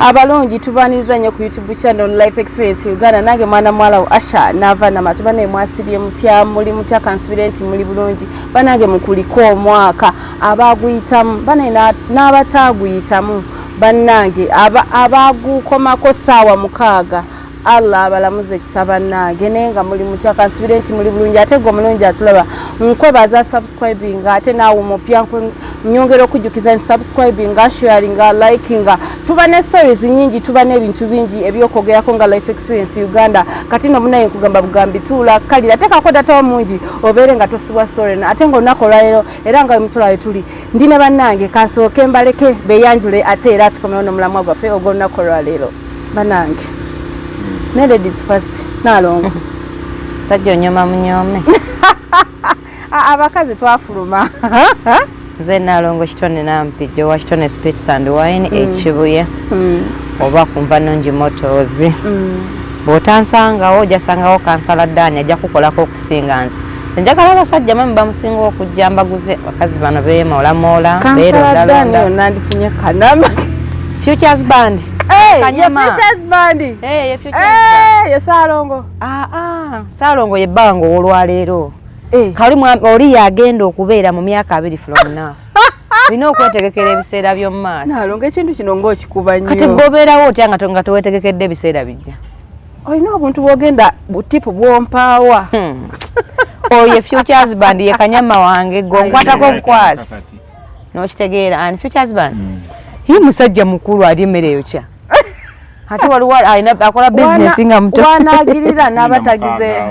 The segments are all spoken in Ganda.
abalungi tubaniriza nnyo ku YouTube channel Life Experience Uganda nange mwana mwala Asha nava na matu bane mwasibye mutya muli mutya confident muli bulungi banange mukuliko omwaka abaguyitamu bane n'abataguyitamu banange abagukomako saawa mukaaga Allah abalamuze kisaba nange nenga muli mutya confident muli bulungi ate gwo mulungi atulaba nkwebaza subscribing ate nawo mupya nyongero kujukiza subscribing sharing liking tuba ne stories nyingi tuba ne bintu bingi ebyokogerako nga Life Experience Uganda kati no munaye kugamba bugambi tula kalira teka koda tawo mungi obere nga tosibwa story ate ngo nakola lero era nga mutula etuli ndine banange kasoke mbaleke beyanjule ate era tukomeona mulamwa gwafe ogonna kola lero banange ne ladies first nalongo sajjo nyoma munyome abakazi twafuluma nze nalongo kitone nampijjo wa kitone spirits and wine ekibuye oba kumva nongi motors botansangawo ojasangawo kansala dani ajja kukolako okusinga nze njagala abasajja mami bamusinga okujja mbaguze bakazi bano beemoolamoola kansala dani yonna ndifunye kanama futures band Futures band. Ye futures band. Ye Salongo. Salongo ye bango olwaleero. Kalimu oli yagenda okubeera mu myaka 2 from now. Bino okwetegekera ebiseera by'omu maaso. Nalongo ekintu kino ng'okikuba nnyo. Kati gobeerawo otya nga teweetegekedde ebiseera bijja. Olina obuntu bw'ogenda butipu bwompaawa. Oye futures band ye kanyama wange gonkwatako obukwasi. N'okitegeera and futures band. Hii musajja mukulu ali mmere yokya. Ate waliwo alina akola business nga muto. Wanagirira n'abatagize.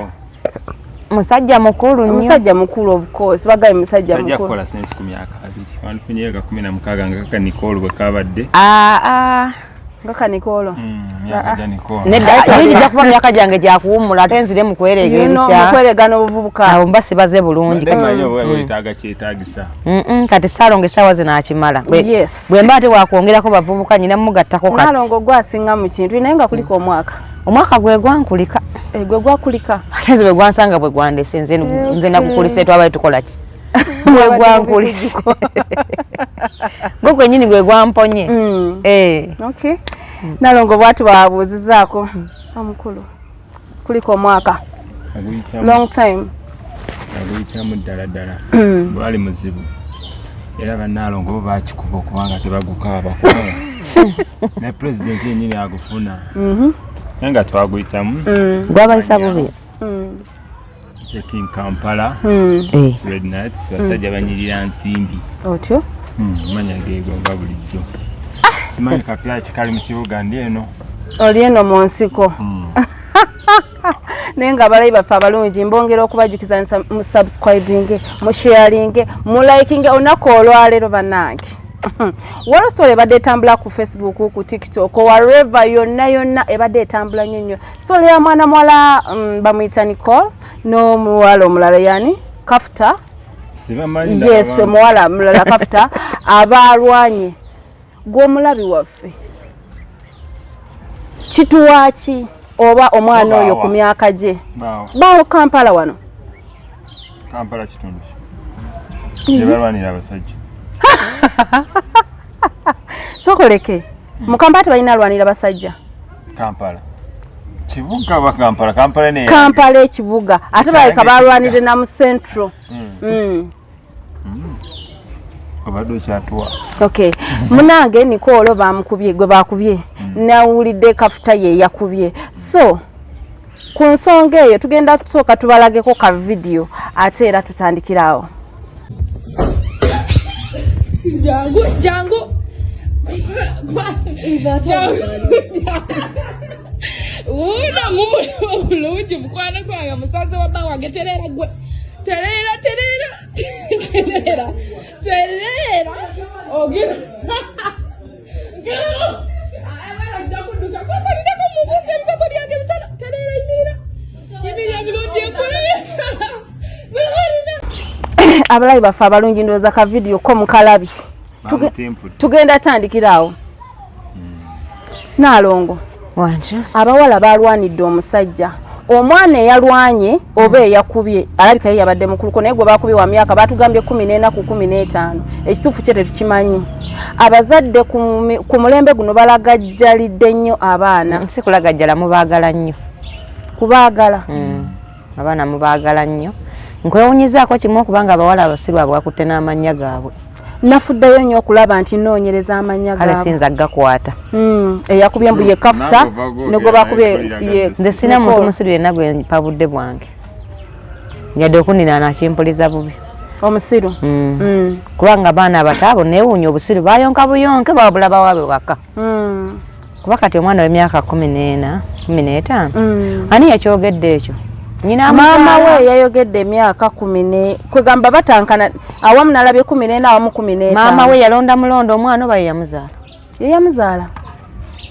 Musajja mukulu nnyo. Musajja mukulu of course. Bagaye musajja mukulu. Ajja kola sense ku myaka 2. Wanfunye ga 16 nga kaka Nicoles bwe kabadde. Ngaka Nicoles. Myaka ja Nicoles. Nedda nijja kuba myaka jange gya kuwumula ate nzire mu kwereega enkya. Mukweregana obuvubuka. Abo mbasi baze bulungi. Kati kyetaagisa. Kati Salongo essaawa zino akimala. Bwe mba ate wakwongerako bavubuka nyina mugattako kati. Salongo gwasinga mu kintu naye nga kuliko omwaka. Omwaka gwe gwankulika. Gwe gwakulika. Ate nze bwe gwansanga bwe gwandese nze nakukulise twabale tukola ki? Gwe gwankulise. Gwe kwennyini gwe gwamponye. Okay. Nalongo bwatu babuuzizaako omukulu kuliko omwaka long time aguyitamu ddala bwali muzibu era bannalongo bo bakikuba okubanga tebagukaba kubanga ne president yennyini agufuna naye nga twaguyitamu gwabayisa bubi King Kampala Red Nuts basajja banyirira nsimbi otyo manya geego nga bulijjo simanyi kapya kikali mu kibuga ndi eno oli eno mu nsiko naye nga abalayi baffe abalungi mbongera okubajukiza mu subscribing mu sharing mu liking olunaku olwaleero bannange Warosole ebadde etambula ku Facebook ku TikTok wherever yonna ebadde etambula nnyo sole ya mwana mwala bamuyita Nicoles n'omuwala omulala yani Kafuta yes muwala mulala Kafuta abalwanye gw'omulabi waffe kituwaki oba omwana oyo ku myaka gye bawo Kampala wano Kampala kitundu balwanira abasajja sokoleke mu Kampala tebalina alwanira basajja Kampala kibuga wa Kampala ne Kampala ekibuga ate baleka balwanire na mu Central obadde kyatuwa okay munange Nicoles bamukubye gwe bakubye nawulidde Kafuta ye yakubye so ku nsonga eyo tugenda tusooka tubalageko ka video ate era tutandikirawo jangu Una mumu bulungi mukwana kwanga musaza wa bawa geterera gwe terera ogera abalayi baffe abalungi ndowooza ka video ko mukalabi tugenda tandikirawo Nalongo wanje abawala balwanidde omusajja omwana eyalwanye oba eyakubye alabika ye yabadde mukuluko naye gwe bakubye wa myaka batugambye 14 ku 15 ekituufu kye tetukimanyi abazadde ku mulembe guno balagajjalidde nnyo abaana si kulagajjala mubaagala nnyo kubaagala abaana mubaagala nnyo nkwewunyizaako kimu okubanga abawala abasiru abo bakutte n'amannya gaabwe nafuddayo nnyo okulaba nti nnoonyereza amanya gaabwe kale sinza gakwata eyakubye mbu ye kafuta ne gwe bakubye nze sina muntu musiru yenna gwe mpabudde bwange yadde okunina nakimpuliza bubi omusiru kubanga abaana abato abo neewuunya obusiru bayonka buyonke babulaba waabwe waka kuba kati omwana w'emyaka 14 15 ani yakyogedde ekyo maama we yayogedde emyaka 10 kwegamba batankana awamu nalabye 14 awamu 15 maama we yalonda mulondo omwana oba yeyamuzaala yeyamuzaala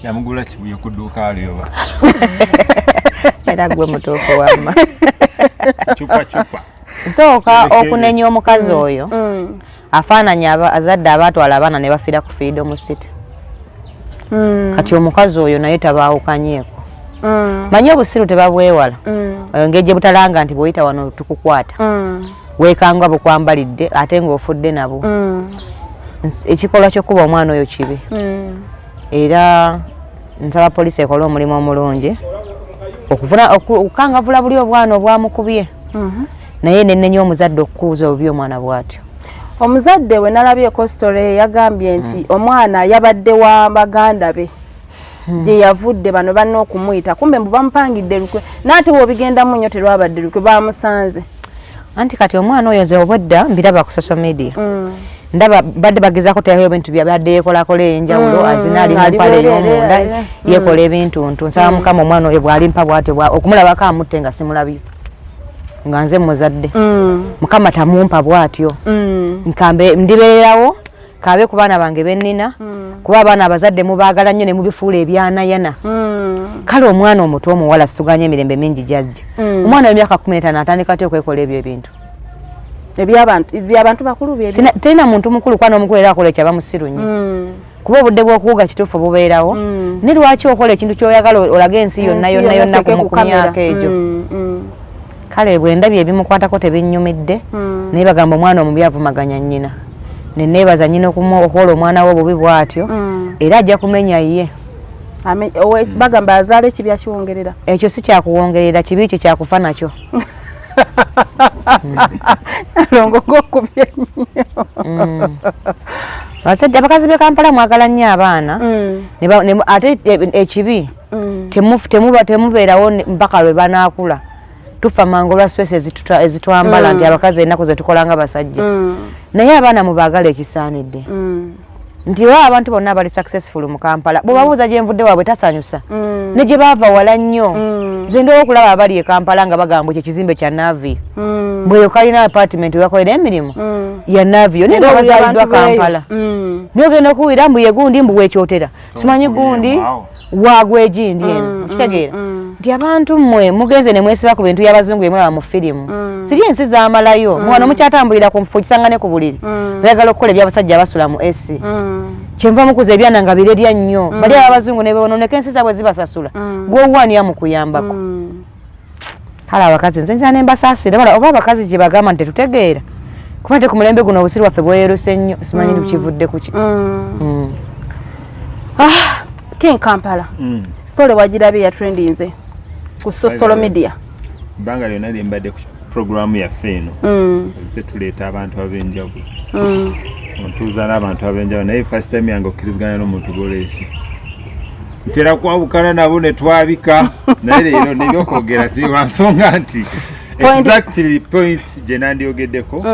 yamugula kibuye ku dduuka alyoba era gwe mutuufu wamma cupa nsooka okunenya omukazi oyo afaananya azadde abaatwala abaana ne bafiira ku freedom city kati omukazi oyo naye tabaawukanyeeko manyi obusiru tebabwewala ngejje butalanga nti bw'oyita wano tukukwata weekanga bukwambalidde ate ng'ofudde nabo ekikolwa ky'okkuba omwana oyo kibi era nsaba poliisi ekole omulimu omulungi okukangavula buli obwana obwamukubye naye nenenya omuzadde okukuuza obubi omwana bw'atyo omuzadde we nalabyeko story yagambye nti omwana yabadde wa baganda be gye yavudde bano banna okumuyita kumbe mbu bamupangidde lukwe naate wobigendamu nnyo terwabadde lukwe bamusanze anti kati omwana oyo nze obwedda mbiraba ku social media ndaba badde bagezaako teyayo ebintu byabadde yeekolakola enjawulo azina ali mumpale ey'omunda yeekola ebintu nsaba mukama omwana oyo bw'alimpa bw'atyo okumulabako amutte nga simulabye nga nze muzadde mukama tamumpa bw'atyo nkambe ndibeererawo kabe ku baana bange bennina kuba abaana abazadde mubaagala nnyo ne mubifuula ebyanayana kale omwana omuto omuwala situganya emirembe mingi gyajja omwana w'emyaka 15 atandika ty okwekola ebyo ebintu ebyabantu bakulu terina muntu mukulu kwana omukulu era akola ekyaba musiru nnyo kuba obudde bw'okuwuga kituufu bubeerawo ne lwaki okola ekintu ky'oyagala olaga ensi yonna ku myaka egyo kale bwe ndabye ebimukwatako tebinnyumidde naye bagamba omwana omubi avumaganya nnyina neneebaza nnyina okukola omwana we obubi bw'atyo era ajja kumenya ye bagamba azaala ekibi akiwongerera ekyo si kyakuwongerera kibi kye kyakufa nakyo alongo gokubye nnyo basajja abakazi b'e Kampala mwagala nnyo abaana ate ekibi temubeerawo mpaka lwe banaakula tufa mangu lwa stress ezitwambala nti abakazi ennaku ze tukola nga basajja naye abaana mubaagala ekisaanidde nti wa abantu bonna bali successful mu Kampala bw'obabuuza gye nvudde waabwe tasanyusa ne gye baava wala nnyo nze ndowo okulaba abali e Kampala nga bagamba ekyo ekizimbe kya Navy bweyo kalina apartment webakolera emirimu ya Navy naye nga bazaaliddwa Kampala naye ogenda okuwulira mbu ye gundi mbu weekyotera simanyi gundi waagwe egindi eno okitegeera nti abantu mmwe mugenze ne mwesiba ku bintu by'abazungu byemulaba mu firimu siri ensi zaamalayo muwano mukyatambulira ku nfufu kisangane ku buliri bayagala okukola ebyabasajja abasula mu esi kyenva mukuza ebyana nga birerya nnyo bali abazungu ne beewononeka ensi zaabwe zibasasula gw'owani amukuyambako kale abakazi nze nzira ne mbasaasira oba abakazi gye bagamba nti tetutegeera kuba te ku mulembe guno obusiru waffe bweyeruse nnyo simanyi kukivudde kuki King Kampala story wagirabye ya trendinze ku social media banga lyonna lyembadde ku programu yaffe eno ze tuleeta abantu ab'enjawulo ontuuza n'abantu ab'enjawulo naye first time yange okkiriziganya n'omuntu goleesi ntera kwawukana nabo ne twabika naye leero nebyokwogera si lwa nsonga nti exactly point gye nandyogeddeko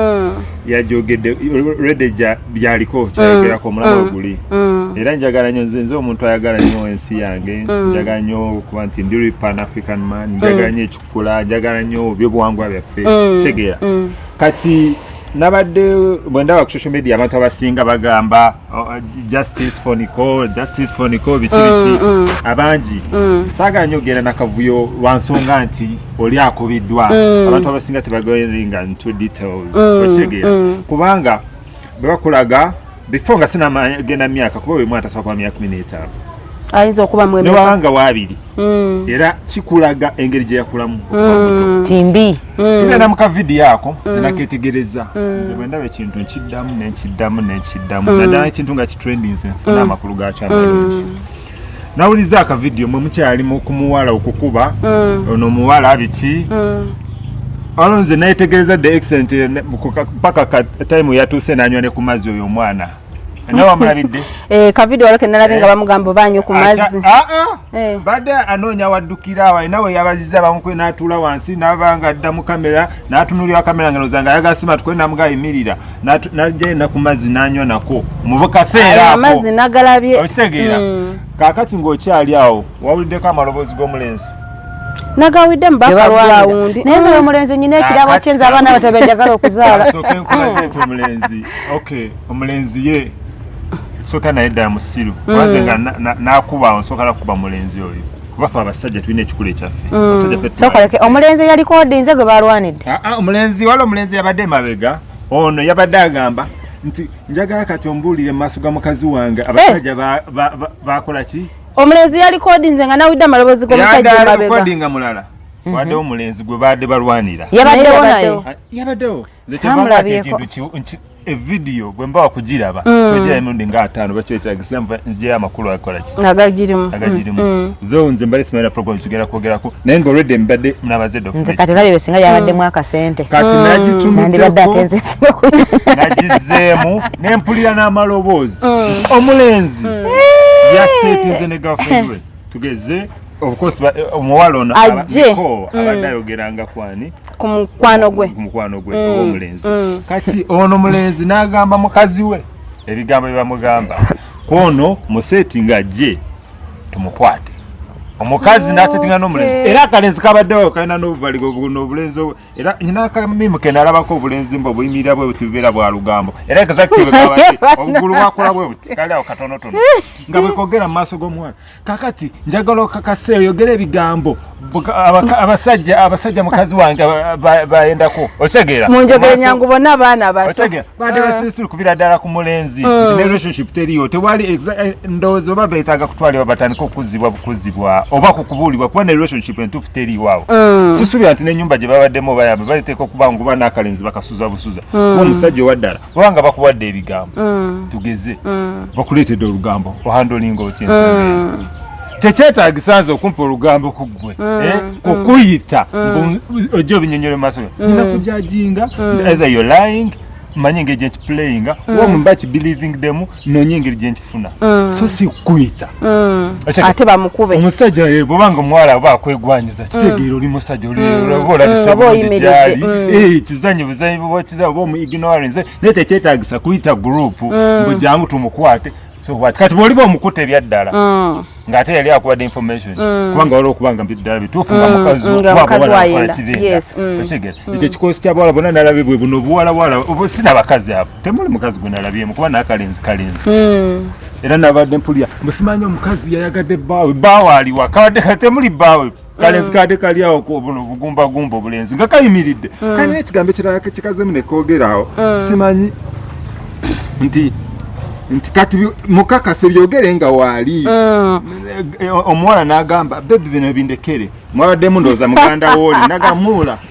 yajogedde rede byaliko kyayogerako omulaba guli era njagala nnyo nze omuntu ayagala nnyo ensi yange njagala nnyo okuba nti ndi pan african man njagala nnyo ekikula njagala nnyo ebyobuwangwa byaffe tegeera kati nabadde bwe ndaba ku social media abantu abasinga bagamba justice for Nicole biki abangi saagala nnyo ogenda nakavuyo lwa nsonga nti oli akubiddwa abantu abasinga tebagoinga into details okitegeera kubanga bwe bakulaga before nga sinagenda myaka kuba bwe mwana tasobola kuba myaka 15 ayinza okuba mwemeka newanga wabiri era kikulaga engeri gye yakulamu timbi era mu kavidiyo ako zinaketegereza nze bwe ndaba ekintu nkiddamu naddala ekintu nga kitrendinze nfuna amakulu gakyo amalungi nawuliza akavidiyo mwe mukyali mu kumuwala okukuba ono omuwala biki olwo nze nayetegereza the excellent paka time yatuuse nanywa ne ku mazzi oyo omwana nawe amulabidde kavidiyo oleke nalabye nga bamugamba banywe ku mazzi badde anoonya waddukira awo nawe yabaziza bamukwe n'atuula wansi n'abanga adda mu kamera n'atunulira kamera nga nozanga yagasima tukwe namuga yimirira n'ajja na ku mazzi n'anywa nako mu kaseera ako amazzi nagalabye okisegeera kaakati ng'okyali awo wawuliddeko amaloboozi g'omulenzi nagawidde mubakawundi naye nze omulenzi nyina ekirabo kyenza abaana batabejagala okuzaala soka enkola nti omulenzi omulenzi ye soka naye ddala musiru waze nga nakuba nsooka nakuba mulenzi oyo kubafe abasajja tulina ekikulu ekyaffe sokaleke omulenzi yalikodinze gwe balwanidde omulenzi wala omulenzi yabadde emabega ono yabadde agamba nti njagala kati ombuulire mu maaso ga mukazi wange abasajja bakola ki omulenzi yalikodinze nga nawidde amaloboozi g'omusajja emabega yalikodinga mulala waddewo omulenzi gwe badde balwanira yabaddewo naye yabaddewo samulabyeko evidiyo bwe mbawa kugiraba sojja emirundi nga 5 bakyetagisa njeyo amakulu akola ki agagirimu though nze mbali simanyi na program tugenda kwogerako naye nga already mbadde nabaze nze kati olabye singa yabaddemu akasente kati nandibadde atenze ensigo nagizeemu nempulira n'amaloboozi omulenzi yaseetinze ne girlfriend we tugeze of course omuwala ono abadde ayogeranga kwani ku mukwano gwe omulenzi kati ono mulenzi n'agamba mukazi we ebigambo bye bamugamba kwono musetinga ajje tumukwate omukazi n'asetinga n'omulenzi era akalenzi kabaddewo kalina n'obubaligo n'obulenzi era nyina akamimu ke nalabako obulenzi mbu buyimirira bwe buti bubeera bwa lugambo era exactly bwe kabadde obugulu bwakola bwe buti kali awo katonotono nga bwekogera mu maaso g'omuwala kakati njagala okakase oyogera ebigambo abasajja mukazi wange bayendako otegeera munjogere nyangu bonna abaana bato otegeera badde basirisiru kuvira ddala ku mulenzi ne relationship teriyo tewali ndowooza oba beetaaga kutwalibwa batandika okuzibwa oba kukubuulibwa kuba ne relationship entuufu teriiwaawo sisuubira nti n'ennyumba gye babaddemu obayambe baliteeka okuba nga oba n'akalenzi bakasuza busuza kuba omusajja owaddala obanga bakuwadde ebigambo tugeze bakuleetedde olugambo ohandolinga otya ensonga eyo tekyetaagisa nze okumpa olugambo ku ggwe kukuyita ojja obinyonyole mu maaso nina kujajinga either you're lying manye engeri gye nkiplayinga oba mumba kibelieving them noonye engeri gye nkifuna so si kukuyita ate bamukube omusajja bwobanga omuwala oba akwegwanyiza kitegeera oli musajja oba olabisa bulungi gyali kizanyi buzanyi bubwakiza oba omu-ignorance naye tekyetaagisa kuyita gurupu mbu jangu tumukwate kati bwoliba omukuta ebyaddala ng'ate yali akuwadde information kubanga waliwo okubanga ddala bituufu nga mukazi wakola kibenga otegera ekyo kikosi ky'abawala bonna nalabye bwe buno obuwalawala si n'abakazi abo temuli mukazi gwe nalabyemu kuba n'akalenzi era nabadde mpulira mbusimanyi omukazi yayagadde bbaawe aliwa kabadde temuli bbaawe kalenzi kadde kali awo buno bugumbagumba obulenzi nga kayimiridde kandi n'ekigambo ekirala kikazemu ne koogerawo simanyi nti kati mukakase byogere nga waali omuwala n'agamba bebi bino bindekere mwabaddemu ndowooza muganda wooli naga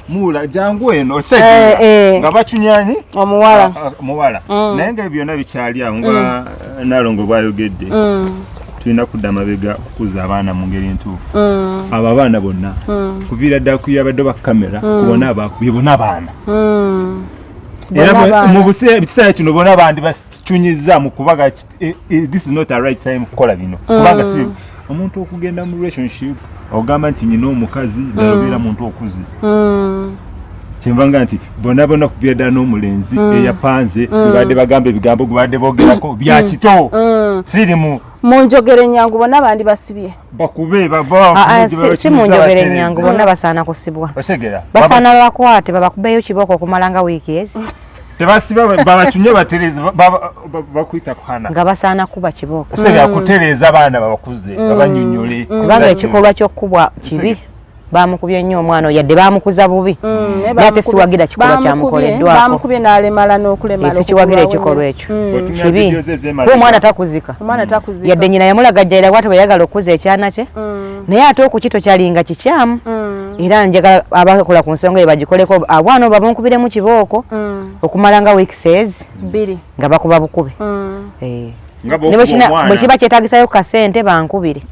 muula jangu eno osegera nga bacunyani omuwala naye nga byonna bikyali awo nga nalongo bwayogedde tulina kudda mabega kukuza abaana mu ngeri entuufu abo abaana bonna kuviira ddala kuyabadde bakamera kubona abakubye bona abaana era mu biseera kino bona bandi bakicunyizza mu kubaga this is not a right time kukola bino kubanga si omuntu okugenda mu relationship ogamba nti nyina omukazi nalobeera muntu okuze kyembanga nti bona kuviira ddala n'omulenzi eyapanze badde bagamba ebigambo gubadde boogerako byakito firimu munjogere nyangu bonna bandi basibye bakube si munjogere nyangu bonna basaana kusibwa basaana babakwate babakubeyo kibooko okumala nga wiiki ezi tebasiba babacunye baterezi bakuyita kuhana nga basaana kuba kibooko osega kutereza abaana babakuze babanyonyole kubanga ekikolwa ky'okkubwa kibi bamukubye nnyo omwana yadde bamukuza bubi ate siwagira kikolwa kyamukoleddwako bamukubye n'alemala n'okulemala sikiwagira ekikolwa ekyo kibi kuba omwana takuzika yadde nyina yamulagajjalira bwate bweyagala okuza ekyana kye naye ate okukito kyalinga kikyamu era njagala abakola ku nsonga bagikoleko abwana bamunkubiremu kibooko okumala nga weeks 2 nga bakuba bukube bwe kiba kyetagisayo kasente bankubire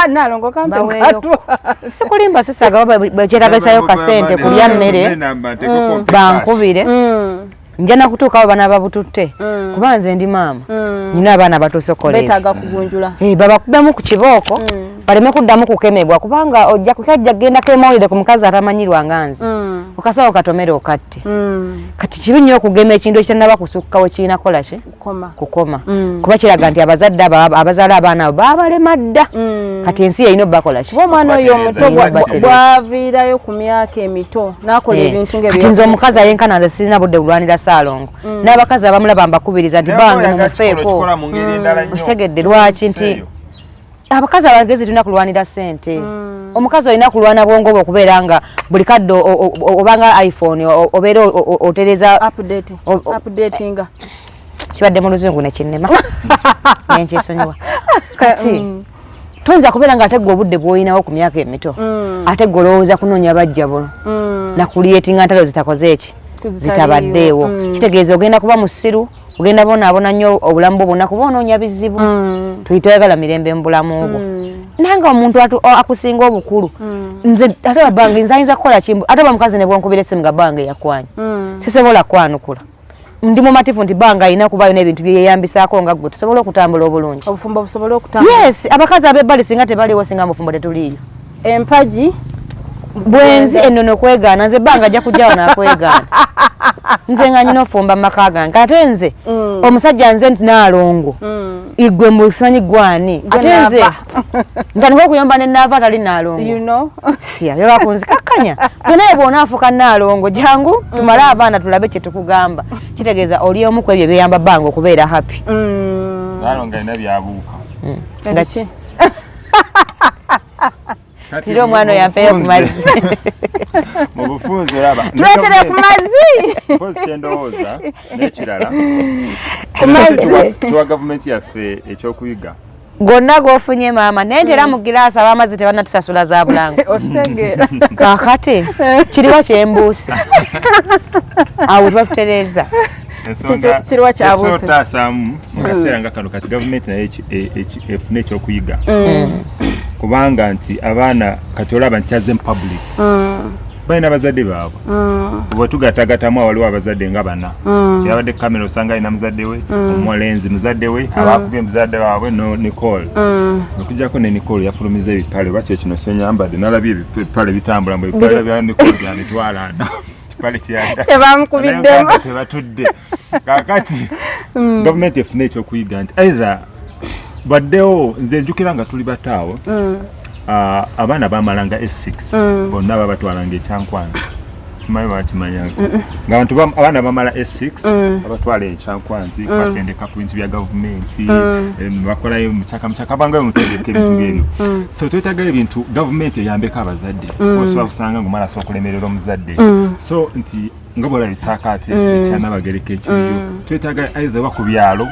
nalongo kampe katwa sikulimba sisaga bwekyetagisayo kasente kulya mmere bankubire nja nakutuukawo bana babututte kuba nze ndi maama nyina abaana batusokolera betaaga kugunjula babakubemu ku kibooko baleme kuddamu kukemebwa kubanga ojja kukajja genda kemawulire ku mukazi atamanyirwa nga nze okasawo katomere okatte kati kibi nnyo okugema ekintu ekitannaba kusukkawo kirina kola ki kukoma kuba kiraga nti abazadde abazaala abaana abo baabalema dda kati ensi yeyina obbakola ki omwana oyo omuto bwaviirayo ku myaka emito n'akola ebintu kati nze omukazi ayenkana nze sirina budde bulwanira Saalongo n'abakazi abamulaba mbakubiriza nti bange mumufeeko okitegedde lwaki nti abakazi abagezi tulina kulwanira ssente omukazi olina kulwana bwongo bwe okubeera nga buli kadde obanga iPhone obeera otereza updatinga kibadde mu luzungu nekinnema nenkyesonyiwa kati toyinza kubeera nga ate gwe obudde bw'olinawo ku myaka emito ate gwe olowooza kunoonya bajja buno nakulietinga ntalo zitakoze eki zitabaddeewo kitegeeza ogenda kuba musiru ogenda bonaabona nnyo obulamu bwo bwonna kuba onoonya bizibu tuyitoyagala mirembe mu bulamu bwo nange omuntu akusinga obukulu nze ate wabange nze ayinza kukola kimbu ate bamukazi ne bwonkubira essimu nga bange yakwanya sisobola kwanukula ndi mumatifu nti banga alina kubayo n'ebintu byeyambisaako nga gwe tusobola okutambula obulungi obufumbo busobola okutambula yes abakazi abebbali singa tebaliwo singa mufumbo tetuliiyo empaji bwenzi ennono kwegaana nze banga ajja kujjawo n'akwegaana nze nga nyina ofumba mu maka gange ate nze omusajja nze Naalongo igwe musimanyi gwani ate nze ntandika okuyomba ne naava tali Naalongo siya byebakunzikakkanya naye bw'onaafuuka Naalongo jangu tumale abaana tulabe kye tukugamba kitegeeza oli omu ku ebyo byeyamba banga okubeera happy Naalongo alina byabuuka Tiro omwana yampeyo ku mazzi mu bufunze olaba tuleetere ku mazzi pozi kyendowooza n'ekirala ku mazzi tuwa gavumenti yaffe ekyokuyiga gonna g'ofunye maama naye nti era mu giraasi ab'amazzi tebannatusasula za bulango okitegeera kaakati kiriwa kyembuusa awo twatutereeza kiriwa kyabuuse ekisootaasaamu mu kaseera nga kano kati gavumenti naye efune ekyokuyiga kubanga nti abaana kati olaba nti azze mu public balina abazadde baabwe bwe tugatagatamu waliwo abazadde nga bana yabadde kamera osanga alina muzadde we omulenzi muzadde we abakubye muzadde waabwe no Nicoles okujjako ne Nicoles yafulumiza ebipale oba kyekino senyambadde nalabye ebipale bitambula mu ebipale bya Nicoles byabitwalana kipale kyanda tebamukubiddemu tebatudde kakati gavumenti efune ekyokuyiga nti either baddewo nze njukira nga tuli bataawo abaana bamalanga S6 bonna babatwalanga ekyankwanzi simanyi bakimanyanga nga abaana bamala S6 abatwala ekyankwanzi batendeka ku bintu bya gavumenti bakolayo mucaka bangayo mutegeka ebintu byebyo so twetaaga ebintu gavumenti eyambeko abazadde osobola kusanga ngumala so okulemerera omuzadde so nti nga bwolabisakaati ekyanabagereka ekiriyo twetaaga either wa ku byalo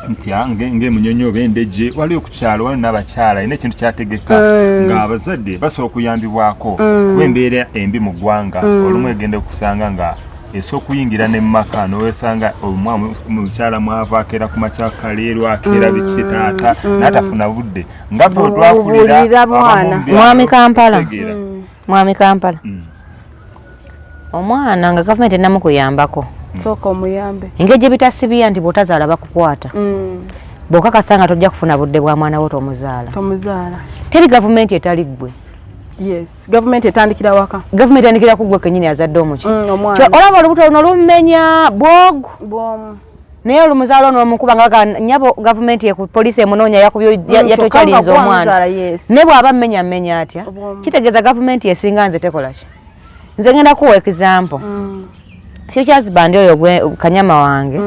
nti ng'emunyonyo b'endejje waliyo ku kyalo waliyo n'abakyala ina ekintu kyategeka ng'abazadde basobola okuyambibwako kuba embeera embi mu ggwanga olumu egenda okusanga nga esi okuyingira ne mumaka n'owesanga omukyala mwava akeera ku makyaka leero akeera biki taata n'atafuna budde nga ffe otwakulira mwami Kampala omwana nga gavumenti ennamukuyambako sooka omuyambe engeri gye bitasibiya nti bw'otazaala bakukwata bw'okakasa nga tojja kufuna budde bwa mwana wo tomuzaala teri gavumenti etali ggwe yes gavumenti etandikira waka gavumenti etandikira ku ggwe kennyini azadde omuki olaba olubuto luno lumenya bwogu naye olumuzaala n'omukuba nga nyabo gavumenti poliisi emunoonya yakubyo yatokyalinza omwana ne bw'aba mmenya atya kitegeeza gavumenti esinga nze tekola ki nze ngenda kuwa example Futures band oyo kanyama wange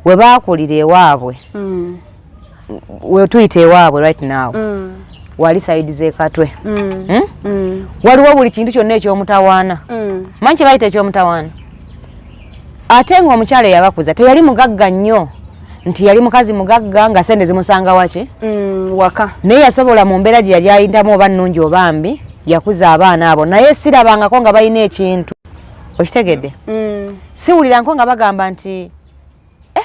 we baakulira ewaabwe we tuyita ewaabwe right now wali side ze katwe waliwo buli kintu kyonna ekyomutawaana manyi kye bayita ekyomutawaana ate ng'omukyala eyabakuza teyali mugagga nnyo nti yali mukazi mugagga nga sente zimusanga waki waka naye yasobola mu mbeera gye yali ayintamu oba nnungi oba mbi yakuza abaana abo naye sirabangako nga balina ekintu okitegedde siwuliranko nga bagamba nti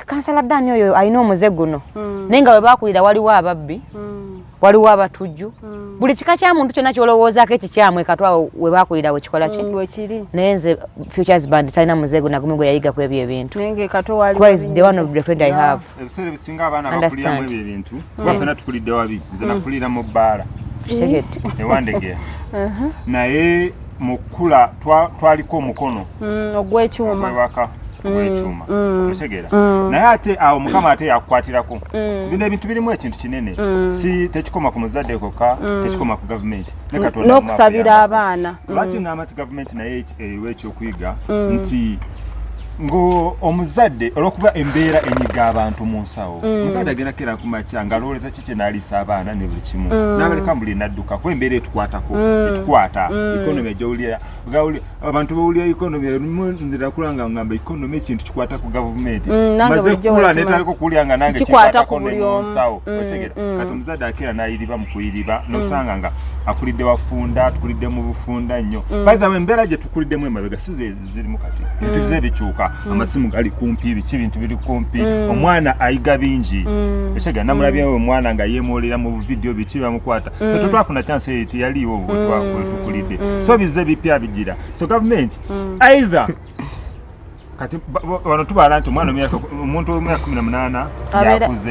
kansala Dani oyo alina omuze guno naye nga we bakulira waliwo ababbi waliwo abatujju buli kika kya muntu kyonna kyolowoozaako ekikyamu ekatwa we bakulira wekikola ki naye nze Futures Band talina muze guno gumu gwe yayiga ku ebyo ebintu the one of the friend I have ebiseera bisinga abaana bakuliramu ebyo ebintu bafena tukulidde wabi nze nakulira mu bbaala ewandegera naye mukula twaliko omukono ogw'ekyuma w'ekyuma otegera naye ate awo mukama ate yakukwatirako bino ebintu birimu ekintu kinene si tekikoma ku muzadde kokka tekikoma ku gavumenti n'okusabira abaana lwaki ngamba nti gavumenti naye ekyokuyiga nti ngo omuzadde olwokuba embeera enyiga abantu mu nsawo omuzadde agenda kera ku makya ng'alowooleza kiki n'aliisa abaana ne buli kimu n'abaleka mbuli nadduka kuba embeera etukwatako etukwata ikonomi egyowulira abantu bawulira ikonomi nzira kulanga ngamba ikonomi ekintu kikwata ku gavumenti maze kukula netaliko kuwulira nga nange kikwatako ne mu nsawo otegera kati omuzadde akeera n'ayiriba mu kuyiriba n'osanga nga akulidde wafunda tukulidde mu bufunda nnyo baithawe embeera gye tukuliddemu emabega si zirimu kati ebintu bize bikyuka amasimu gali kumpi biki bintu biri kumpi omwana ayiga bingi ekega namulabyewo omwana nga yemoolera mu video biki bamukwata tetutwafuna chance eti yaliwo tukulidde so bize bipya bigira so government either kati wano tubala nti omwana omuntu w'emyaka 18 yakuze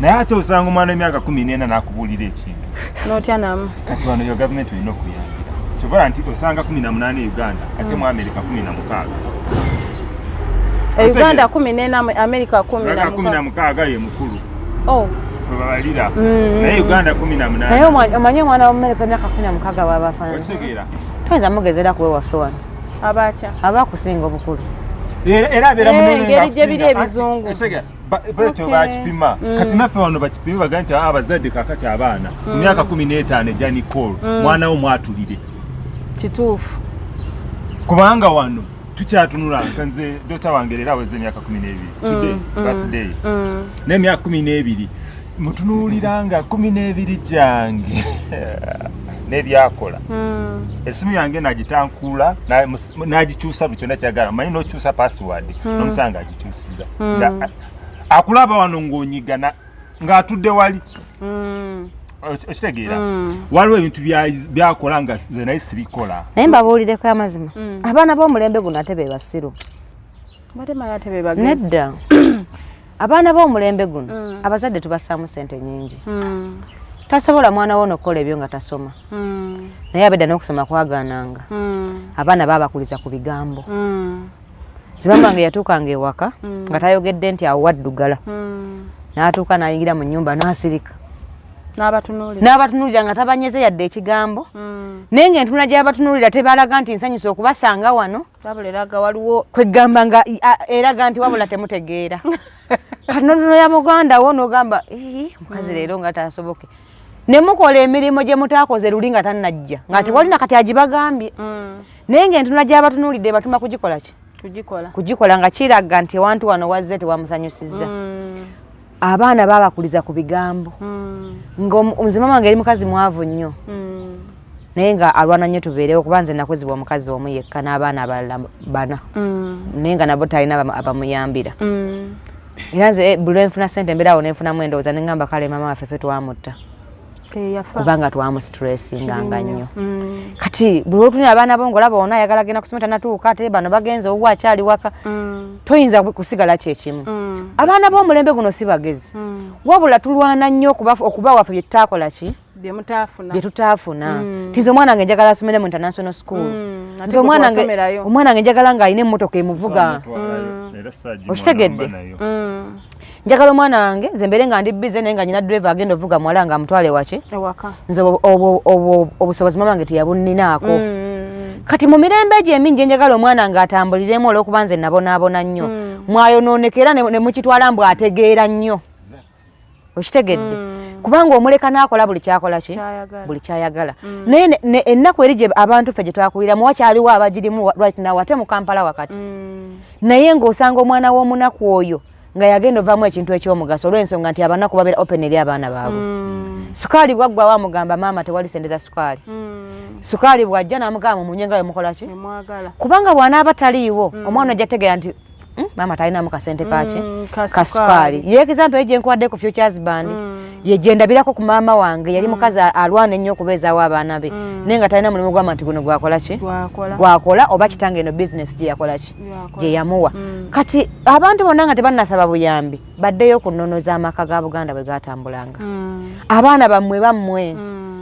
naye ate osanga omwana w'emyaka 14 n'akubulira ekintu n'otya namu kati wano yo government olina okuyangira kyovala nti osanga 18 Uganda ate mu America 16 Uganda 14 America 16 ye mukulu babalira naye Uganda 18 naye omanye mwana wa America myaka 16 babafaana okisegeera toyinza mugezera kuwe waffe wano abacha abakusinga obukulu era abeera munene ngeri gye biri ebizungu bwekyo bakipima kati naffe wano bakipima baga nti abazadde kakati abaana mu myaka 15 ejja Nicole mwana wo mwatulire kituufu kubanga wano tukyatunula nze dota wange era aweze emyaka 12 today birthday n'emyaka 12 mutunuuliranga 12 gyange n'ebyakola esimu yange nagitankuula nagikyusa buli kyonna kyagala manyi n'okyusa password n'omusanga agikyusiza akulaba wano ng'onyigana ng'atudde wali okitegeera waliwo ebintu byakola nga ze naye sibikola naye mbabuulireko amazima abaana b'omulembe guno ate be basiru nedda abaana b'omulembe guno abazadde tubassaamu sente nyingi tasobola mwana wo n'okukola ebyo nga tasoma naye abedda n'okusoma kwagaananga abaana baabakuliza ku bigambo zibamba wange yatuukanga ewaka nga tayogedde nti awo waddugala n'atuuka n'ayingira mu nnyumba n'asirika n'abatunuulira nga tabanyeze yadde ekigambo naye ng'entunula gy'abatunuulira tebalaga nti nsanyusa okubasanga wano kwegamba nga eraga nti wabula temutegeera kati n'otunulira muganda wo n'ogamba mukazi leero nga taasoboke ne mukola emirimu gye mutaakoze luli nga tannajja nga tewalina kati agibagambye naye ng'entunula gy'abatunuulidde batuma kugikola ki kugikola nga kiraga nti ewantu wano wazze tewamusanyusizza abaana baabakuliza ku bigambo ng'omuzima wange eri mukazi mwavu nnyo naye nga alwana nnyo tubeerewo kuba nze nakozibwa omukazi omu yekka n'abaana abalala 4 naye nga nabo talina abamuyambira era nze buli lwenfuna sente mbeerawo nenfunamu endowooza neŋŋamba kale maama waffe ffe twamutta kubanga twamusitresinganga nnyo kati buli lwotunira abaana bo ng'olaba ona ayagala genda kusoma tanatuuka ate bano bagenze owuwe akyali waka toyinza kusigala kyekimu abaana b'omulembe guno si bagezi wabula tulwana nnyo okuba waffe bye tutaakola ki bye tutaafuna tize omwana wange njagala asomere mu international school nze omwana wange njagala ng'alina emmotoka emuvuga okitegedde njagala omwana wange nze mbeere nga ndi bize naye nga nyina driver agenda ovuga muwala nga amutwale waki nze obusobozi mama wange teyabuninaako kati mu mirembe egyo emingi njagala omwana nga atambuliremu olw'okuba nze nabonaabona nnyo mwayonoonekera ne mukitwala mbw ategeera nnyo Okitegedde kubanga omuleka nakola buli kyakola ki buli kyayagala naye ennaku eri gye abantu ffe gye twakulira mu wakyaliwo abagirimu right now ate mu Kampala wakati naye ng'osanga omwana w'omunaku oyo nga yagenda ovaamu ekintu ekyomugaso olw'ensonga nti abanaku babeera open eri abaana baabwe sukaali bwaggwa wamugamba maama tewali sente za sukaali sukaali bwajja n'amugamba mumunye nga wemukola ki kubanga bw'anaaba taliiwo omwana ojja tegeera nti maama talinamu kasente kaki kasukaali ye example ye gyenkwadde ku Futures Band ye gyendabirako ku maama wange yali mukazi alwana ennyo okubeezaawo abaana be naye nga talina mulimu gwama nti guno gwakola ki gwakola oba kitange eno bizinesi gye yakola ki gye yamuwa kati abantu bonna nga tebannasaba buyambi baddeyo ku nnono z'amaka ga Buganda bwe gatambulanga abaana bammwe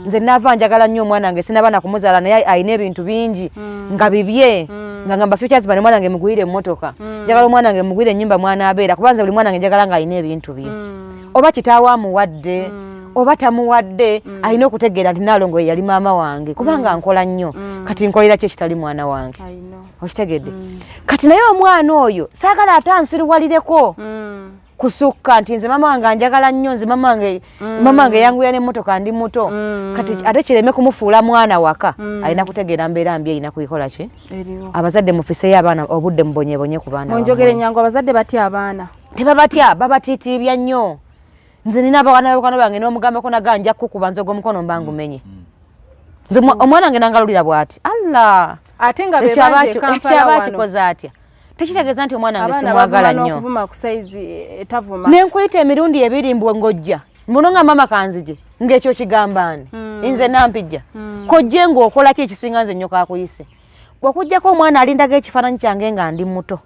nze naava njagala nnyo omwana wange sinaba kumuzaala naye alina ebintu bingi nga bibye nga ngamba Futures Band mwana wange mugwire emmotoka njagala omwana wange mugwire ennyumba mwana abeera kubanza buli mwana wange njagala nga alina ebintu bye oba kitaawo amuwadde oba tamuwadde alina okutegeera nti Naalongo ye yali maama wange kubanga nkola nnyo kati nkolera ki ekitali mwana wange okitegedde kati naye omwana oyo saagala ate ansiruwalireko kusukka nti nze mama wange anjagala nnyo nze mama wange yanguya n'emmotoka ndi muto kati ate kireme kumufuula mwana waka alina kutegeera mbeera mbi erina kuyikola ki abazadde mufiseyo abaana obudde mubonyebonye ku baana monjogere nyangu abazadde batya abaana tebabatya babatiitiibya nnyo nze nina abawana bange n'omugambako naganja kukuba nzoga omukono mba ngumenye omwana wange nangalulira bw'ati alla ate nga bebanje Kampala wano ekikoze atya tekitegeeza nti omwana wange simwagala nnyo nenkuyita emirundi ebiri mbwe ng'ojja muno nga mama kanzije ng'ekyo kigambaani nze nampijja kojje ng'okola ki ekisinga nze nnyo kakuyise bw'okujjako omwana alindaga ekifaananyi kyange nga ndi muto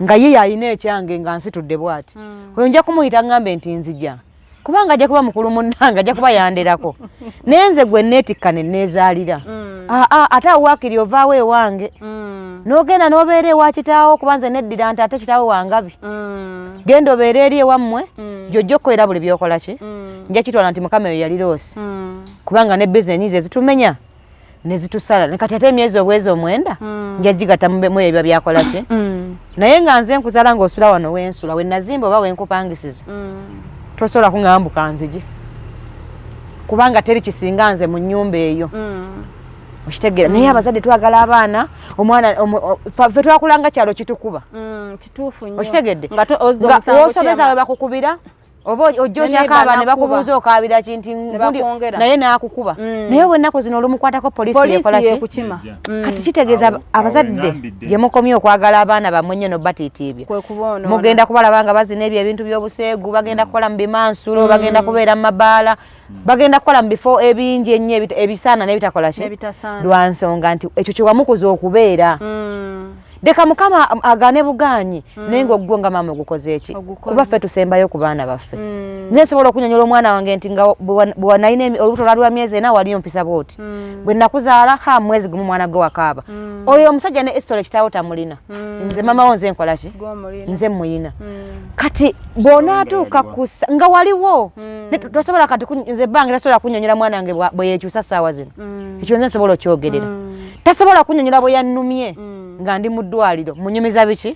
nga ye alina ekyange nga nsitudde bw'ati oyo nja kumuyita ngambe nti nzija kubanga ajja kuba mukulu munnange ajja kuba yanderako naye nze gwe neetikka ne neezaalira ate awo waakiri ovaawo ewange n'ogenda n'obeera ewa kitaawo kuba nze neddira nti ate kitaawo wangabi genda obeera eri ewammwe gy'ojja okukolera buli byokola ki nja kitwala nti mukama eyo yali loosi kubanga ne bizinesi ze zitumenya ne zitusala ne kati ate emyezi obwezi 9 nja gigatta mu ebyo byakola ki naye nga nze nkuzala ng'osula wano wensula we nazimba oba wenkupangisiza tosobola kuŋŋambuka nzije kubanga teri kisinga nze mu nnyumba eyo okitegeera naye abazadde twagala abaana omwana ffe twakulanga kyalo kitukuba kituufu nnyo okitegedde osobeza we bakukubira oba ojja okyakaaba ne bakubuuza okaabira kinti naye n'akukuba naye bwennaku zino olumukwatako poliisi yekola ki kati kitegeeza abazadde gye mukomye okwagala abaana bammwe nnyo nobatiitiibye mugenda kubalaba nga bazina ebyo ebintu by'obuseegu bagenda kukola mu bimansulo bagenda kubeera mu mabaala bagenda kukola mu bifo ebingi ennyo ebisaana n'ebitakola ki lwa nsonga nti ekyo kye wamukuza okubeera deka mukama agane buganyi naye ng'oggwe nga maama ogukoze eki kuba ffe tusembayo ku baana baffe nze nsobola okunyonyola omwana wange nti nga bwe nalina olubuto lwali lwa myezi 4 waliyo mpisa bwoti bwe nakuzaala mwezi gumu mwana gwe wakaaba oyo omusajja ne Estole kitaawo tamulina nze maama wo nze nkola ki nze muyina kati bw'onaatuuka nga waliwo tosobola kati nze ebbanga tasobola kunyonyola mwana wange bwe yeekyusa ssaawa zino ekyo nze nsobola okyogerera tasobola kunyonyola bwe yannumye nga ndi mu ddwaliro munyumiza biki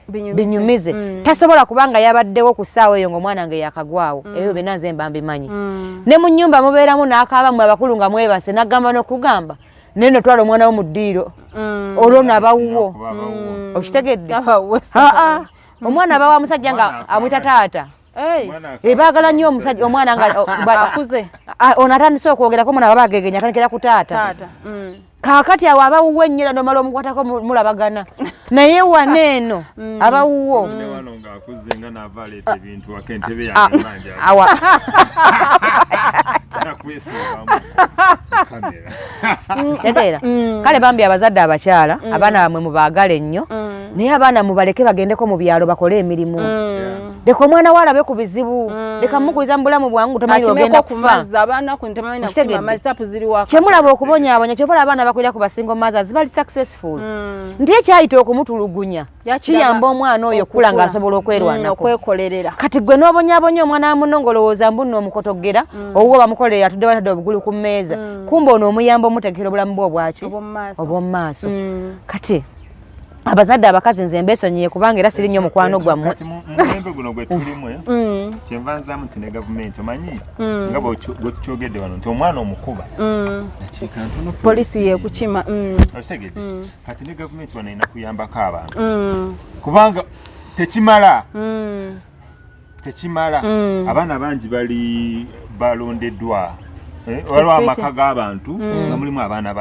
binyumize tasobola kubanga yabaddewo ku ssaawa eyo ng'omwana wange yakagwawo ebyo byonna nze mba mbimanyi ne mu nnyumba mubeeramu n'akaaba mmwe abakulu nga mwebase n'agamba n'okugamba naye notwala omwana wo mu ddiiro olwo nabawuwo okitegedde omwana abawa musajja nga amwita taata baagala nnyo omusajja omwana nga akuze ono atandise okwogerako mwana baba agegenya atandikira ku taata kaakati awo abawuwo ennyera nomala omukwatako mulabagana naye waneeno abawuwo tegeera kale bambi abazadde abakyala abaana bamwe mubaagale nnyo naye abaana mubaleke bagendeko mu byalo bakole emirimu leka omwana we alabe ku bizibu leka mumukuliza mu bulamu bwangu tomanyi ogenda kufa kyemulaba okubonyaabonya kyovala abaana bakulira ku basingo mothers bali successful nti ekyayita okumutulugunya kiyamba omwana oyo kula ng'asobola okwerwanako kati gwe n'obonyaabonya omwana wamuno ng'olowooza mbu nno omukotogera owuwo bamukolere atudde watadde obugulu ku mmeeza kumbe ono omuyamba omutegekera obulamu bwe obwaki obw'omu maaso kati abazadde abakazi nze mbeesonyiye kubanga era siri nnyo mukwano gwammwe kati mu mulembe guno gwe tulimu kyenvanzaamu nti ne gavumenti omanyi nga bwekyogedde wano nti omwana omukuba nakiika ntono polisi yekukima okitegedde kati ne gavumenti wano erina kuyambako abantu kubanga tekimala abaana bangi bali balondeddwa waliwo amaka g'abantu nga mulimu abaana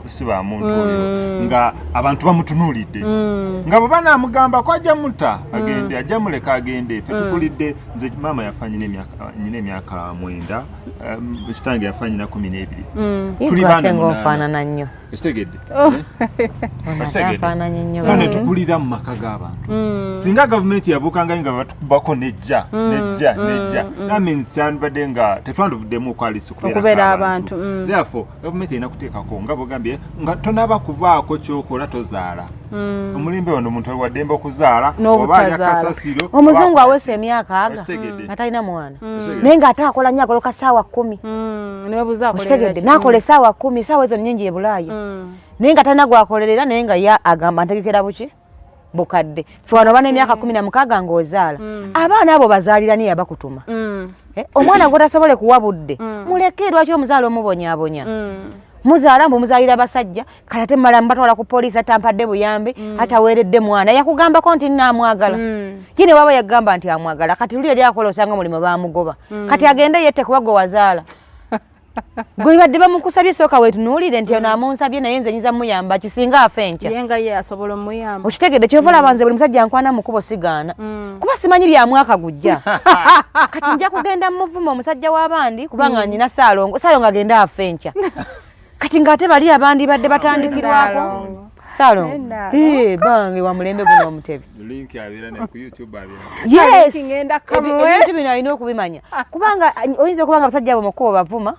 si ba muntu oyo nga abantu bamutunuulidde nga bwe banaamugambako ajja mutta agende ajja muleka agende ffe tukulidde nze maama yafa nyina emyaka 9 ekitange yafa nyina 12 tuli baana ng'ofaanana nnyo ekitegedde so ne tukulira mu maka g'abantu singa gavumenti yabuukanga nga batukubako nejja namins kyandibadde nga tetwandivuddemu okubeera abantu therefore gavumenti erina kuteekako nga bwegambye nga tonaba kubaako kyokola tozaala omulembe wano omuntu aliwaddembe okuzaala oba alya kasasiro omuzungu aweesa emyaka aga nga talina mwana naye ng'ate akola nnyo akoloka ssaawa 10 n'akola essaawa 10 essaawa ezo nnyingi e Bulaaya naye nga talina gwakolerera naye nga ye agamba ntegekera buki bukadde ffe wano bana emyaka 16 ng'ozaala abaana abo bazaalira niye abakutuma omwana gw'otasobole kuwa budde muleke lwaki omuzaala omubonyaabonya muzaala mbu muzaalira basajja kati ate mmala mbatwala ku poliisi atampadde buyambi ataweeredde mwana yakugambako nti nnaamwagala ye ne waba yagamba nti amwagala kati luli eri akola osanga mulimu baamugoba kati agende yette kuba gwe wazaala gwe badde bamukusabye sooka weetunuulire nti ono amunsabye naye nze nyiza muyamba kisinga afe enkya yenga ye asobola omuyamba okitegedde kyova olaba nze buli musajja nkwana mukubo sigaana kuba simanyi bya mwaka gujja kati nja kugenda muvuma omusajja w'abandi kubanga nyina saalongo agende afe enkya kati ng'ate bali abandi badde batandikirwako Salon. Bange wa mulembe guno omutebi. Link abira ne ku YouTube abira. Yes. Ngenda kamwe. Ebintu bino alina okubimanya. Kubanga oyinza kubanga abasajja abo makubo bavuma.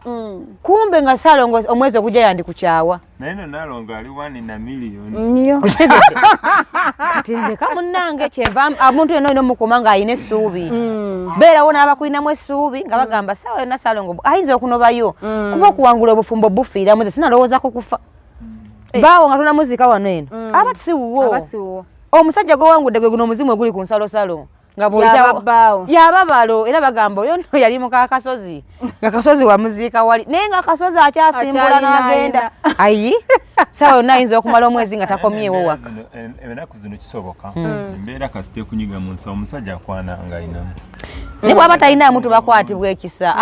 Kumbe nga Salon omwezi ogujja yandi kukyawa. Naye nalonga ali 1 in a million. Nyo. Kati ndeka munnange kyeva omuntu eno ino mukumanga ayine essuubi. Beera wona abakulinamu essuubi nga bagamba sawa na Salon ayinza okunobayo. Kuba kuwangula obufumbo bufiira muze sinalowooza kukufa. Bawo nga tuna muzika wano eno abati siwo omusajja gwe wangudde gwe guno omuzimu oguli ku nsalo nga yababalo era bagamba oyo no yali mu kasozi nga kasozi wa muzika wali naye nga kasozi akyasimbula n'agenda ayi sawa nayinza okumala omwezi nga takomyewo waka enaku zino kisoboka embeera kasite kunyiga mu nsa omusajja akwananga inamu ne bwaba talina muntu bakwatibwa ekisa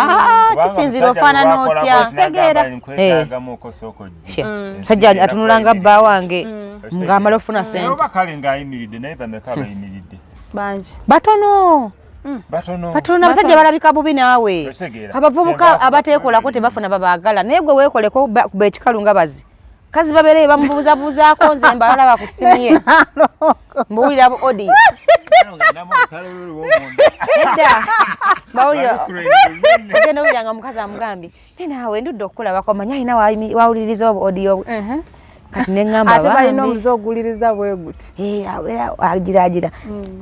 kisinzira ofaanana otya kitegeera musajja atunulanga bba wange ng'amala ofuna sente oba kale ng'ayimiridde naye bameka abayimiridde bangi batono abasajja balabika bubi naawe abavubuka abateekolako tebafuna babaagala naye gwe weekoleko kuba ekikalu nga bazi kazi babeere bamubuuzabuuzaako nze mbalaba ku ssimu ye mbuwulira bu odi ogenda owuliranga mukazi amugambye naye naawe ndudde okukulabako manyi alina wawuliriza odi kati neŋŋamba ate balina omuze oguliriza bwe guti agiragira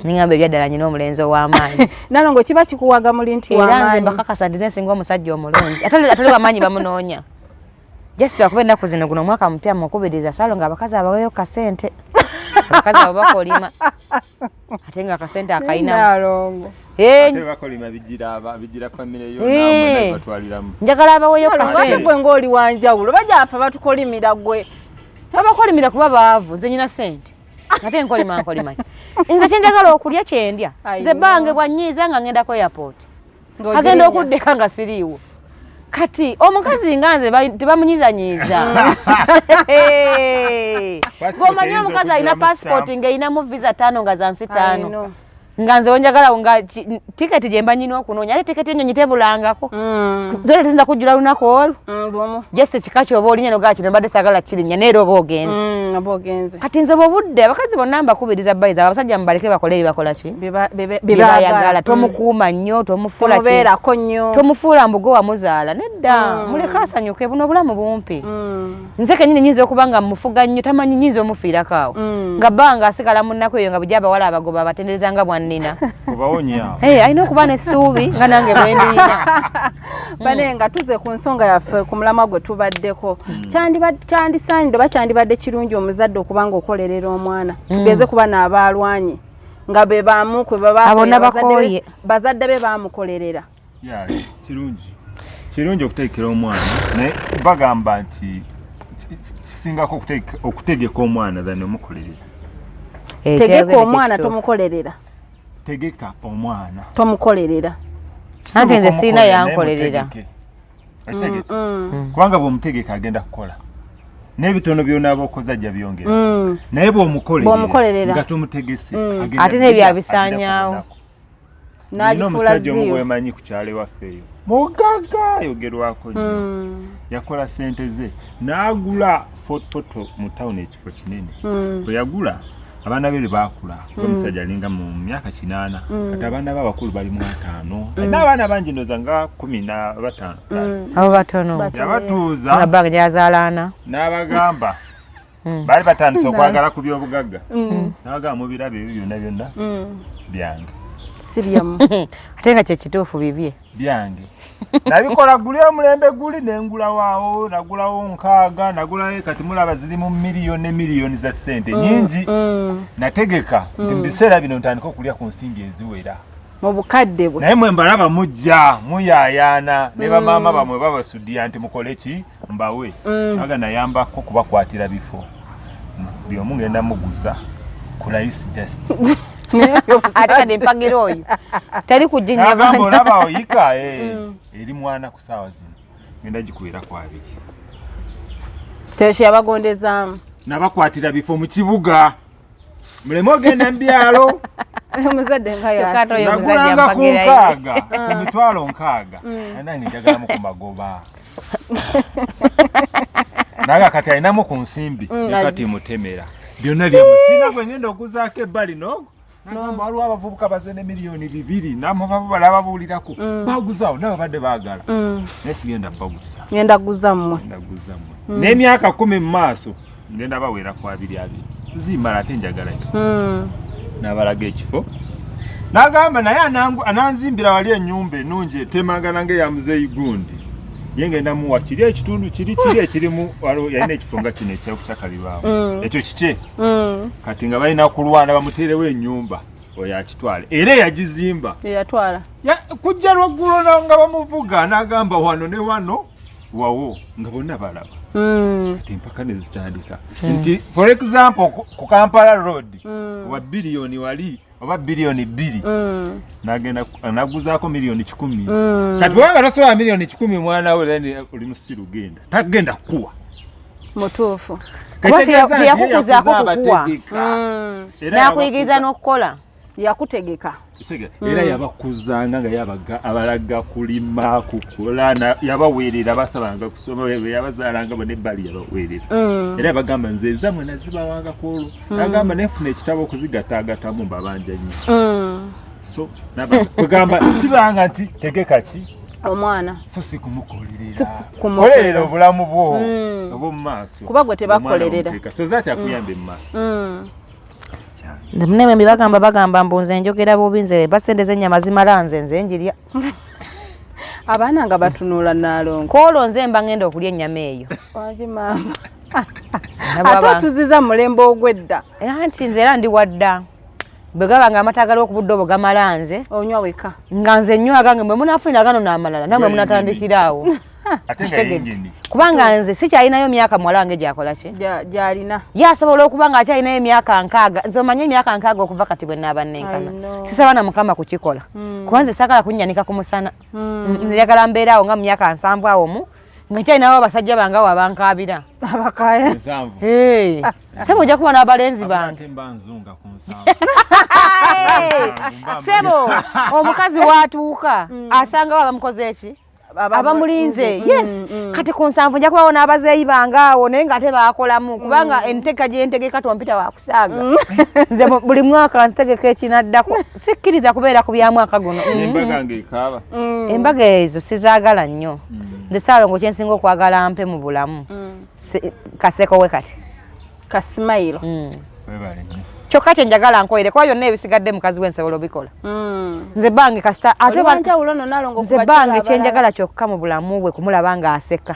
neŋŋamba ebyaddala nyina omulenzi ow'amaanyi Nalongo kiba kikuwaga muli nti w'amaanyi era nze mbakakasa nti nze nsinga omusajja omulungi atali bamaanyi bamunoonya jasira kuba ennaku zino guno omwaka mupya mukubiriza Salo nga abakazi abaweeyo kasente abakazi abo bakolima ate nga akasente akayinamu bakolima bigira famire yonna batwaliramu njagala abaweeyo kasente gwe ng'oli wanjawulo bajja afa batukolimira gwe babakolimira kuba baavu nze nyina sente ate nkolima nze kyenjagala okulya kyendya nze bange bwanyiiza nga ngendako airport agenda okuddeka nga siriiwo kati omukazi nga nze tebamunyizanyiiza ng'omanyi omukazi alina passport ng'erinamu visa 5 nga zansi 5 nga nze onjagala nga tiketi gye mba nyina okunoonya ate tiketi enyo nyitebulangako zole tezinza kujjula lunaku olwo just kika kyoba olinya nogaa kino badde saagala kirinnya neera oba ogenze kati nze obudde abakazi bonna mbakubiriza bayiza abasajja mubaleke bakole ebibakola ki byebayagala tomukuuma nnyo tomufuula mbugo wamuzaala nedda muleke asanyuke buno obulamu bumpi nze kenyini nyinza okubanga mufuga nnyo tamanyi nyinza omufiirako awo nga bbanga asigala munnako eyo nga bujja abawala abagoba abatendereza nga bwannina obawonya alina okuba n'essuubi nga nange bwendiina bane nga tuze ku nsonga yaffe ku mulamwa gwe tubaddeko kyandisaanidde oba kyandibadde kirungi omuzadde okubanga okolerera omwana tugeze kuba n'abaalwanye nga be baamu kwe bazadde be baamukolerera kirungi okuteekera omwana naye bagamba nti kisingako okutegeka omwana than omukolerera. Tegeka omwana tomukolerera. Tegeka omwana tomukolerera. Ate nze sirina yankolerera. Kubanga bw'omutegeka agenda kukola n'ebitono byonna abaokoze ajja byongera naye bw'omukolerera nga tomutegese ate n'ebyabisaanyaawo n'agifuula ziyo wemanyi ku kyalo ewaffe eyo mugaga yogerwako nnyo yakola sente ze n'agula fotopoto mu tawuni ekifo kinene bwe yagula abaana be baakula omusajja alinga mu myaka 8 kati abaana be abakulu bali mu 5 n'abaana bangi ndoza nga 15 abo batono yabatuuza nga banga yazaalana n'abagamba bali batandise okwagala ku by'obugagga n'abagamba mubirabe ebyo byonna byange sibyamu ate nga kyekituufu bibye byange nabikola guli omulembe guli nengula waawo nagulawo 6 nagulayo kati mulaba ziri mu miliyoni za sente nyingi nategeka nti mu biseera bino ntandika okulya ku nsimbi eziwera mu bukadde bwe naye mwe mbalaba mujja muyayaana ne bamaama bamwe babasuddiya nti mukole ki mbawe aga nayambako kubakwatira bifo buli omu ngenda muguza ku Rice Justice ate empagiro oyo tali kujinya abandi olaba oyika eri mwana ku saawa zino ngenda gikwera kwa biki teshe yabagondezaamu nabakwatira bifo mu kibuga muleme ogenda mu byalo omuzadde nga yasi nagulanga ku 6 emitwalo 6 nange njagalamu ku magoba naga kati alinamu ku nsimbi kati mutemera byonna byemusina gwe ngenda okuzaako ebbali nogo nagamba waliwo abavubuka bazene miliyoni 2 namuvabo balababuulirako baguzaawo nabo badde baagala naye sigenda baguza ngenda guzammwe n'emyaka 10 mu maaso ngenda bawera ku 2 zimala ate njagala ki n'abalaga ekifo nagamba naye ananzimbira wali ennyumba ennungi etemagana ng'eya muzeeyi gundi ye ngenda muwa kiri ekitundu kiri ekirimu yalina ekifo nga kino ekyakalibaawo ekyo kike kati nga balina kulwana bamuteerewo ennyumba oyo akitwale era yagizimba eyatwala kujja lwaggulo nga bamuvuga n'agamba wano ne wano wawo nga bonna balaba kati empaka ne zitandika nti for example ku Kampala road oba biliyoni wali oba biliyoni 2 nagenda naguzaako miliyoni 10 kati bwanga tosobola miliyoni 10 mwana we oli musiru genda tagenda kuwa mutuufu yakukuzaako kukuwa nakuyigiriza n'okukola yakutegeka era yabakuzanga nga abalaga kulima kukola yabaweerera basabanga kusoma yabazaalanga bonebbali yabaweerera era yabagamba nze zamwe nazibawangako olwo nagamba nefuna ekitabo okuzigatagatamu mbabanja nyo so kugamba kibanga nti tegeka ki omwana so si kumukolerera obulamu bwo obw'omu maaso kuba gwe tebakolerera so that akuyambe mu maaso Mneme bagamba mbunze njogera bubi nze basendeze ennyama zimala nze njirya abaana nga batunula nalongo kolo nze mba ngenda okulya ennyama eyo waje mama ate tuziza mulembe ogwedda anti nze era ndi wadda bwe gabanga amatagala okubudde obwo gamala nze onywa weka nga nze nnywa gange mwe munafunira gano n'amalala namwe munatandikiraawo kubanga nze sikyalinayo myaka mwalange gyakola ki gyalina yasobola okuba nga akyalinayo emyaka 6 nze omanye emyaka 6 okuva kati bwe naaba nenkana sisaba na mukama kukikola kuba nze saagala kunnyanika ku musana njagala mbeeraawo nga mu myaka 7 awo mu nga kyalinawo abasajja bange awo abankaabira abakaya sebo ojja kuba n'abalenzi bange sebo omukazi watuuka asangawo abamukoze eki abamulinze yes kati ku 7 nja kubawo n'abazeeyi bange awo naye nga ate baakolamu kubanga entegeka gyentegeka tompita wakusaaga nze buli mwaka nzitegeka ekinaddako sikkiriza kubeera ku bya mwaka guno embaga ezo sizaagala nnyo nze Ssaalongo kyensinga okwagala mpe mu bulamu kaseko we kati kasmailo webale kyokka kye njagala nkoyire kwa byonna ebisigadde mukazi w'ensobola obikola nze bange kasita ate nze bange kyenjagala kyokka mu bulamu bwe kumulaba nga aseka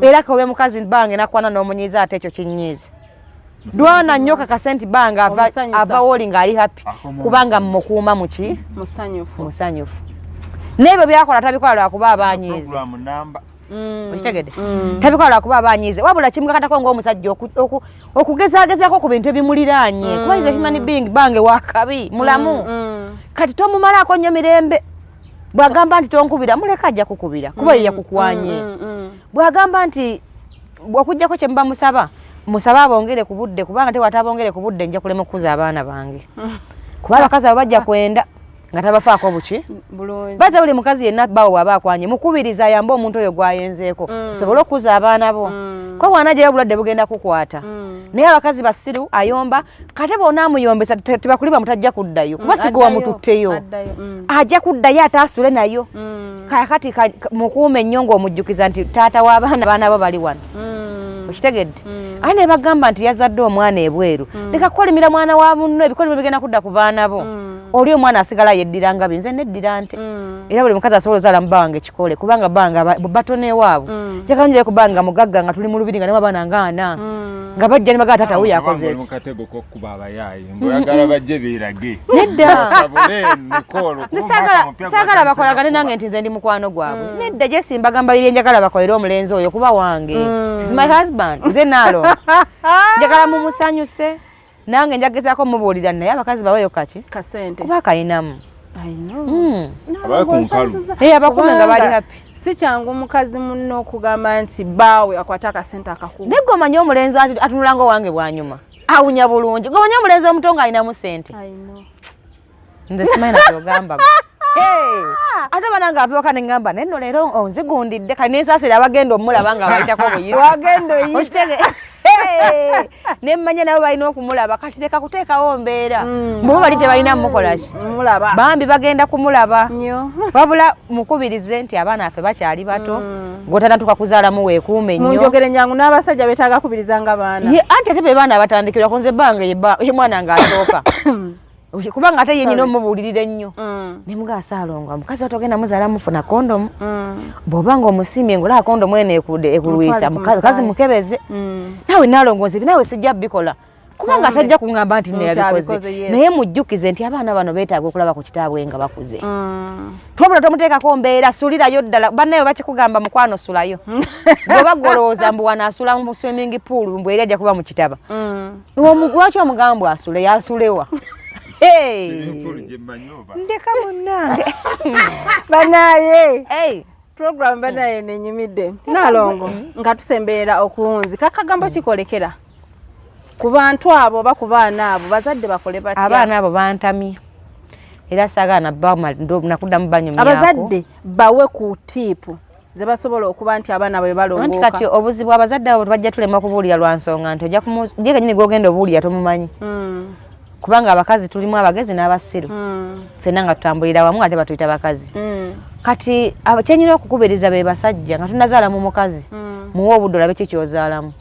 era kobe mukazi bange nakwana n'omunyiiza ate ekyo kinyiize dwana nnyo kakasenti bange ava woli ng'ali happy kubanga mmukuuma muki musanyufu n'ebyo byakola tabikola lwakuba abanyiize okitegedde tabikola lwakuba abanyiize wabula kimukatako ng'omusajja okugezaagezako ku bintu ebimuliraanye kuba ize human being bange wakabi mulamu kati tomumalaako nnyo mirembe bw'agamba nti tonkubira muleka ajja kukubira kuba ye yakukwanye bw'agamba nti okujjako kye muba musaba abongere ku budde kubanga tewatabongere ku budde nja kulema okukuza abaana bange kuba abakazi abo bajja kwenda nga tabafaako buki baza buli mukazi yenna bawo bw'aba akwanye mukubiriza ayambe omuntu oyo gwayenzeeko osobole okukuza abaana bo ko bwana gyeyo obulwadde bugenda kukwata naye abakazi basiru ayomba kate boonamuyombesa tebakuliba mutajja kuddayo kuba siga wamututteyo ajja kuddayo ataasule nayo kakati mukuume ennyo ng'omujjukiza nti taata w'abaana baana bo bali wano okitegedde ate ne bagamba nti yazadde omwana ebweru leka kukolimira mwana wa munno ebikolimo bigenda kudda ku baana bo oli omwana asigala yeddira nga binze neddira nte era buli mukazi asobola ozaala mu bange kikole kubanga bange batone ewaabwe njagala njire kubanga mugagga nga tuli mu lubiri nga newabaana nga ana nga bajja ne bagala taata wuyo akoze eki mukatego kokkuba abayaayi ngoyagala bajje beerage nedda saagala bakolagane nange nti nze ndi mukwano gwabwe nedda gye simbagamba biri enjagala bakolere omulenzi oyo kuba wange is my husband nze naalo njagala mumusanyuse nange njagezaako mubuulira naye abakazi baweyo kaki kasente kuba kayinamu abakume nga bali happy si kyangu omukazi munno okugamba nti baawe akwata akasente akakuba naye gomanye omulenzi atunula nga owange bwanyuma awunya bulungi gomanye omulenzi omuto nga alinamu sente nze simanyi nakyogamba ate bananga avooka neŋŋamba naye nno leero onzigundidde kati nensaasira abagenda omulaba nga bayitako buyitokitege nemmanya nabo balina okumulaba kati leka kuteekawo mbeera mubo bali tebalina mukolaki bambi bagenda kumulaba wabula mukubirize nti abaana affe bakyali bato gotanatuka kuzaalamu weekuume nnyo munjogere nyangu n'abasajja betaaga kubirizanga baana anti ate be baana abatandikirwa konze bange ye mwana ng'asooka kubanga ate yenyina omubuulirira ennyo nemuga Saalongo omukazi otogenda muzaala mufuna kondomu bw'obanga omusimye ngolaba kondomu eno ekulwisa mukazi mukebeze naawe Naalongo nze naawe sijja bikola kubanga atajja kuŋŋamba nti neyabikoze naye mujjukize nti abaana bano beetaaga okulaba ku kitaabwe nga bakuze twabula tomuteekako mbeera sulirayo ddala bannayo bakikugamba mukwano sulayo bw'oba golowooza mbu wano asula mu swimming pool mbu eri ajja kuba mu kitaba lwaki omugamba asule yasulewa ndeka munnange banaye program banaye nenyumidde Naalongo nga tusembeera okuwunzi kakagambo kikolekera ku bantu abo oba ku baana abo bazadde bakole batya abaana abo bantamye era saagala nakuddamu banyumyako abazadde bawe ku tiipu ze basobola okuba nti abaana bwe balongooka anti kati obuzibu abazadde abo tubajja tulema okubuulira lwa nsonga nti ojja kenyini gwogenda obuulira tomumanyi kubanga abakazi tulimu abagezi n'abasiru ffenna nga tutambulira wamu ate batuyita bakazi kati kyenyina okukubiriza be basajja nga tunazaala mu mukazi muwe obudde olabe kikyozaalamu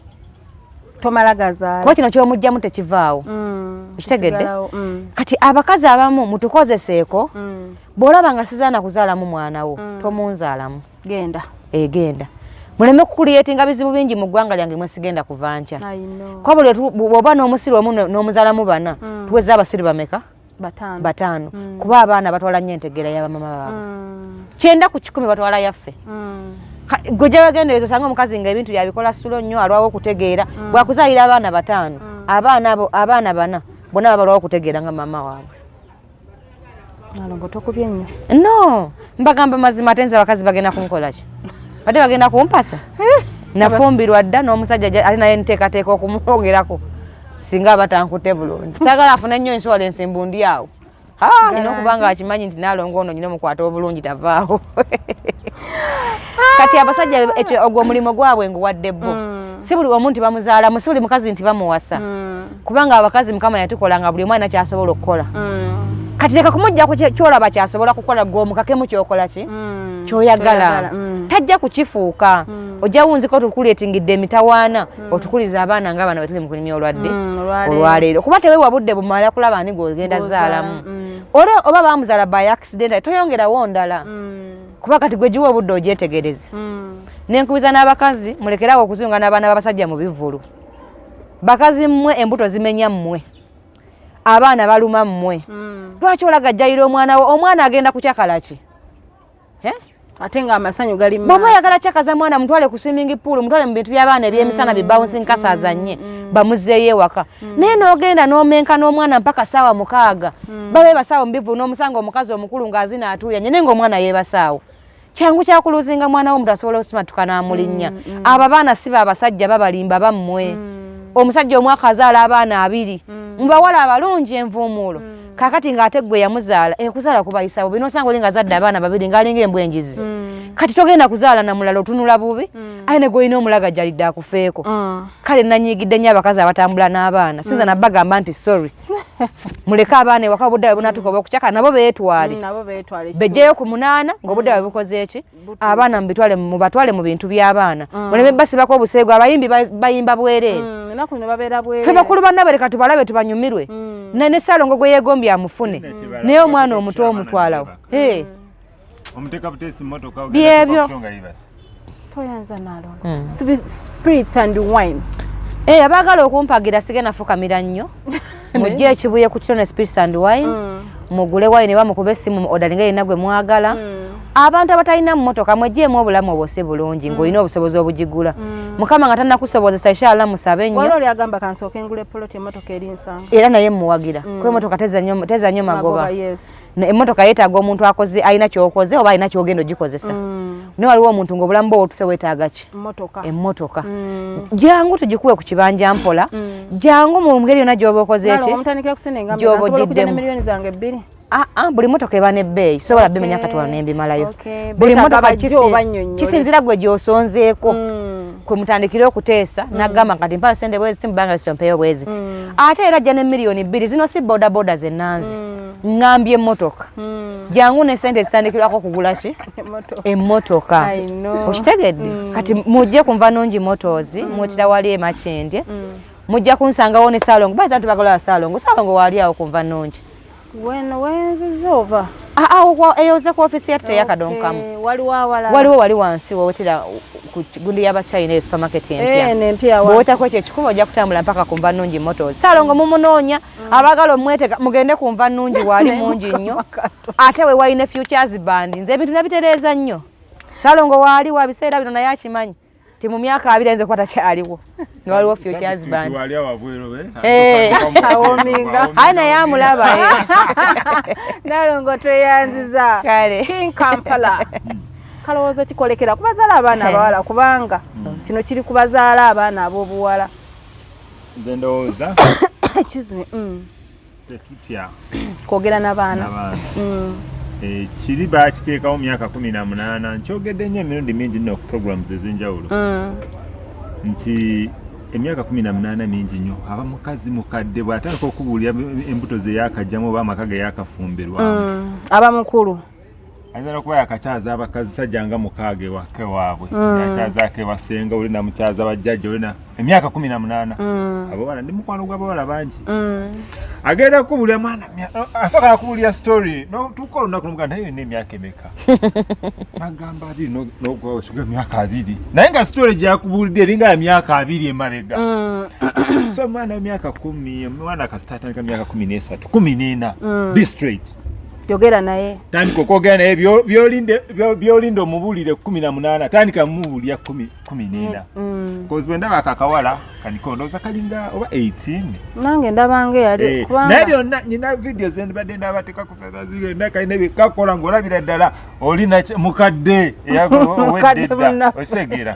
tomala gazaala kuba kino kyomugjamu tekivaawo okitegedde kati abakazi abamu mutukozeseeko bw'olaba nga sizaana kuzaalamu mwana wo tomunzaalamu genda genda muleme kukuliyetinga bizibu bingi mu ggwanga lyange mwesigenda kuva nkya kwa buli bw'oba n'omusiru omu n'omuzaalamu bana tuweza abasiru bameka bataano kuba abaana batwala nnyo entegeera y'abamama baabwe 9 ku 10 batwala yaffe gwe gye bagendereza osanga omukazi nga ebintu yabikola sulo nnyo alwawo okutegeera bwakuzaalira abaana 5 abaana 4 bonna babalwawo okutegeera nga mama waabwe Naalongo tokubye nnyo no mbagamba mazima ate nze abakazi bagenda kunkolaki ate bagenda kumpasa nafumbirwa dda n'omusajja ali naye nteekateeka okumwongerako singa abatankutte bulungi saagala afune nnyo insurance mbundi awo nina okubanga akimanyi nti Naalongo ono nyina omukwata obulungi tavaawo kati abasajja ogwo omulimu gwabwe nguwadde bo si buli omu nti bamuzaalamu si buli mukazi nti bamuwasa kubanga abakazi Mukama yatukola nga buli omwana kyasobola okukola kati leka kumujja kyolaba kyasobola kukola gwe omukakemu kyokola ki kyoyagala tajja kukifuuka ojja wunziko tukuletingidde emitawaana otukuliza abaana ng'abaana bwe tuli mu kulimya olwaleero kuba teweewa budde bumala kulaba ani g'ogenda zaalamu oba baamuzaala by accident toyongerawo ndala kuba kati gwe giwa obudde ogyetegereze nenkubiza n'abakazi mulekerawo okuzunga n'abaana b'abasajja mu bivvulu bakazi mmwe embuto zimenya mmwe abaana baluma mmwe lwaki olagajjayira omwana agenda kukyakala ki ate nga amasanyu gali mu bw'oba oyagala kyakaza mwana mutwale ku swimming pool mutwale mu bintu by'abaana eby'emisana bibouncing kasa azannye bamuzzeeyo ewaka naye n'ogenda n'omenka n'omwana mpaka ssaawa 6 babe basaawo mu bivvulu n'omusanga omukazi omukulu ng'azina atuuyanye naye ng'omwana yeebasaawo kyangu kyakuluzinga mwana wo omuntu asobola osimatuka n'amulinnya abo abaana si baabasajja babalimba bammwe omusajja omwaka azaala abaana 2 mu bawala abalungi envuumuulo kakati ng'ate gwe yamuzaala kuzaala kubayisa bubi n'osanga oli ng'azadde abaana 2 ng'alinga embwenjizi kati togenda kuzaala na mulala otunula bubi aye ne gwolina omulagajjalidde akufeeko kale nanyiigidde nnyo abakazi abatambula n'abaana sinza nabba gamba nti sorry muleke abaana ewaka obudde bwe bunatuuka obw'okukyaka nabo beetwale bejjeyo ku 8 ng'obudde bwe bukoze eki abaana mubatwale mu bintu by'abaana muleme basibako obuseego abayimbi bayimba bwereere fe bakulu bannabe leka tubalabe tubanyumirwe ne Ssaalongo gwe yeegombye amufune naye omwana omuto omutwalawo byebyo toyanza Nalongo spirits and wine abaagala okumpagira sigenda fukamira nnyo mujje ekibuye ku Kitone spirits and wine mugule wine bamukube essimu odalinga yenna gwe mwagala abantu abatalina mmotoka mwejjeemu obulamu obwose bulungi ng'olina obusobozi obugigula mukama nga tannakusobozesa inshallah musabe nnyo waliwo lyagamba kansooke ngule poloti emmotoka eri nsanga era naye muwagira kuba emmotoka teza nnyo magoba emmotoka yeetaaga omuntu akoze alina kyokoze oba alina kyogenda ogikozesa naye waliwo omuntu ng'obulamu bwo otuse weetaaga ki emmotoka jangu tugikuwe ku kibanja mpola jangu mu ngeri yonna gy'oba okoze eki gy'oba ogiddemu buli motoka eba n'ebbeeyi sobola bimenya kati wano n'embimalayo buli motoka kisinzira gwe gy'osonzeeko kwe mutandikire okuteesa n'agamba kati mpala sente bweziti mubanga zisompeyo bweziti ate era ajja ne miliyoni 2 zino si bodaboda zennanze ngambye emmotoka jangu ne sente zitandikirwako okugula ki emmotoka okitegedde kati mujje kunva nungi motors mwetira wali emakindye mujja kunsangawo ne Ssaalongo baita tubagala Ssaalongo wali awo kunva nungi wenzizoba eyoze ku ofisi yattu teyakadonkamu waliwo wali wansi wowetera ku gundi y'abachina supermarket empya bw'otako ekyo ekikuba ojja kutambula mpaka kunva nungi motors Ssaalongo mumunoonya abagala omwetega mugende kunva nungi waali mungi nnyo ate we walina futures band nze ebintu nabitereeza nnyo Ssaalongo waali wa biseera bino naye akimanyi ti mu myaka 2 enze kwata kyaliwo nga waliwo futures band aye naye amulaba Nalongo tweyanziza King Kampala kalowooza kikolekera kubazaala abaana abawala kubanga kino kiri kubazaala abaana ab'obuwala nze ndowooza tetutya kwogera n'abaana kiri bakiteekawo myaka 18 nkyogedde nnyo emirundi mingi nno ku programs ezenjawulo nti emyaka 18 mingi nnyo aba mukazi mukadde bw'atandika okubuulira embuto ze yakajjamu oba amaka ge yakafumbirwa aba mukulu ayinza okuba yakakyaza abakazi sajja nga mukaaga ewake waabwe yakyazaako ewasenga oli namukyaza bajjajja oli emyaka 18 abawala ndi mukwano gw'abawala bangi agenda kubuulira mwana asooka akubuulira story tukola olunaku nomugaa naye yonna emyaka emeka nagamba 2 n'ogwasuga emyaka 2 naye nga story gyakubuulidde eringa ya myaka 2 emabega so mwana emyaka 10 omwana kasita atandika myaka 13 14 be straight yogera naye tandika okwogera naye byolinda omubulire 18 tandika mubulya 14 kozi bwe ndaba akakawala kanikondoza kalinga oba 18 nange ndabange yali kubanga naye byonna nyina videos badde ndabateeka ku feza zibe nakalina bikakola ng'olabira ddala olina mukadde owedde osegera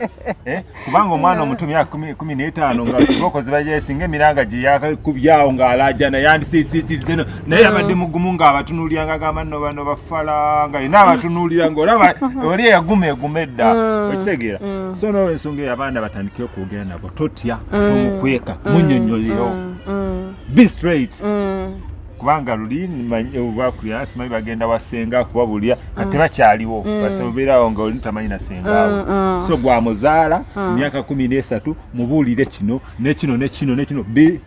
kubanga omwana omuto myaka 15 nga kibokozi bajesinga emiranga gye yakubyawo ng'alaja naye andisitsitirize naye abadde mugumu ng'abatunuulyanga agamba nno bano bafala nga yina abatunuulira ng'olaba oli eyaguma edda okitegeera so n'olwensonga eyo abaana batandikire okwogera nabo totya tomukweka munnyonnyoleyo be straight kubanga luli manyi obwakulya simanyi bagenda wasenga kubabulya kati bakyaliwo basoberawo nga oli tamanyi nasenga so gwa muzaala myaka 13 mubuulire kino nekino be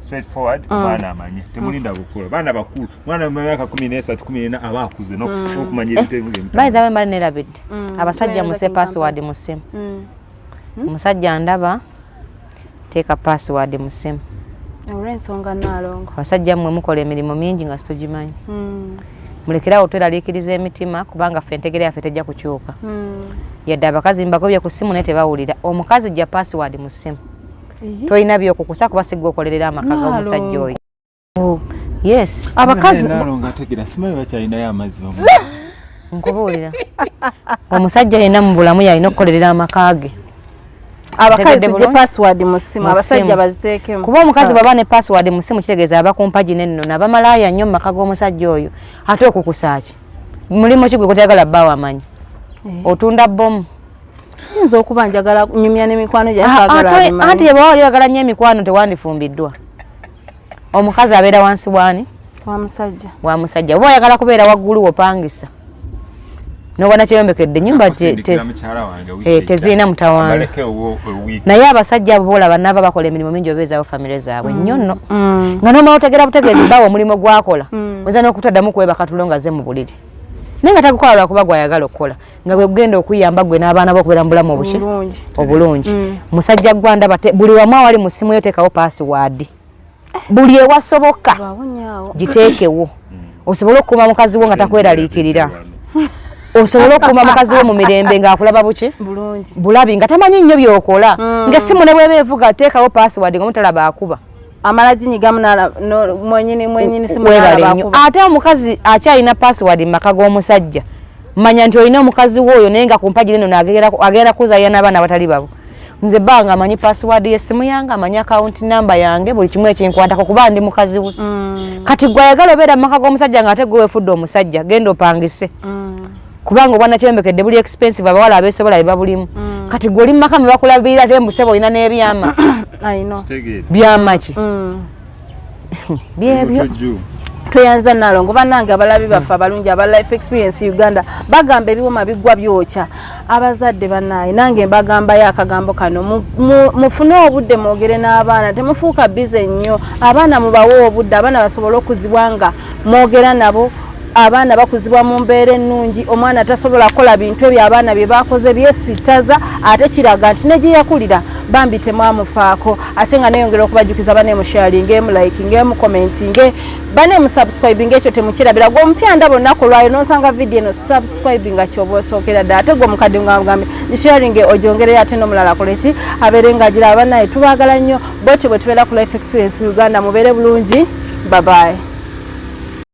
straightforward bana amanye temulinda bukulu bana bakulu mwana myaka 13 14 abakuze n'okumanya ebintu by the way mbali nerabidde abasajja muse password mu simu omusajja ndaba teeka password mu simu olw'ensonga Nalongo abasajja mmwe mukola emirimu mingi nga situgimanyi mulekerawo tweraliikiriza emitima kubanga ffe entegera yaffe tejja kukyuka yadde abakazi mbagobye ku simu naye tebawulira omukazi jja password mu simu toyina byokukusa kuba sigga okolerera amaka g'omusajja oyo yes abakazi Nalongo ategera simanyi bakyalinayo Amazima nkubuulira omusajja yena mu bulamu yalina okukolerera amaka ge abakazi je password mu simu abasajja baziteekemu kuba omukazi baba ne password mu simu kitegeeza abakumpaji nenno nabamalaya nnyo mu maka g'omusajja oyo ate okukusaaki mulimu kigwe kutayagala bbawo amanyi otunda bomu yinza okuba njagala nyumya n'emikwano gyasagala anti yebwa wali oyagala nnyo emikwano tewandifumbiddwa omukazi abeera wansi bwani wa musajja oba oyagala kubeera waggulu wopangisa nobona kyeyombekedde nyumba tezirina mutawaana naye abasajja abo boolaba nava bakola emirimu mingi obeezaawo famire zaabwe nnyo nno nga nomala otegera butegeezi bawo omulimu gwakola oyinza n'okutaddamu kwebaka tulo nga ze mu buliri naye nga tagukola lwakuba gwayagala okukola nga bwe gugenda okuyamba gwe n'abaana bo okubeera mu bulamu obulungi musajja gwa ndaba buli wamu awali mu simu yo teekawo password buli ewasoboka giteekewo osobole okukuuma mukazi wo nga takweraliikirira osobola okukuuma mukazi wo mu mirembe ng'akulaba buki bulabi nga tamanyi nnyo byokola ng'essimu ne bweba evuga teekawo password ng'omutalaba akuba amala ginyigamu mwenyini simu ate omukazi akyalina password mu maka g'omusajja manya nti olina omukazi w'oyo naye nga ku mpagi neno agenda kuzaalira n'abaana abatali babo nze bbanga amanyi password y'essimu yange amanyi account number yange buli kimu ekinkwatako kuba ndi mukazi we kati gwe ayagala obeera mu maka g'omusajja ng'ate gwe weefudde omusajja genda opangise kubanga obwana kyembekedde buli expensive abawala abeesobola bebabulimu kati gwe oli mu maka mebakulabirira ate mbusebe olina n'ebyama byamaki byebyo tweyanza Nalongo bannange abalabi baffe abalungi aba life experience Uganda bagamba ebiwoma biggwa byokya abazadde bannaye nange mbagambayo akagambo kano mufune obudde mwogere n'abaana temufuuka bize nnyo abaana mubawe obudde abaana basobole okuzibwa nga mwogera nabo abaana bakuzibwa mu mbeera ennungi omwana tasobola kukola bintu ebyo abaana bye bakoze byesitaza ate kiraga nti ne gye yakulira bambi temwamufaako ate nga neyongera okubajjukiza baneemu sharingeemu likingeemu commentinge baneemu subscribing ekyo temukirabira gwe omupya ndaba olunaku lwayo n'osanga vidiyo eno subscribing nga kyoba osookera ddala ate gwe omukadde nga bagambe ni sharinge ogyongerera ate n'omulala koleki abeere ng'agira abanaye tubaagala nnyo bwetyo bwe tubeera ku life experience Uganda mubeere bulungi bye bye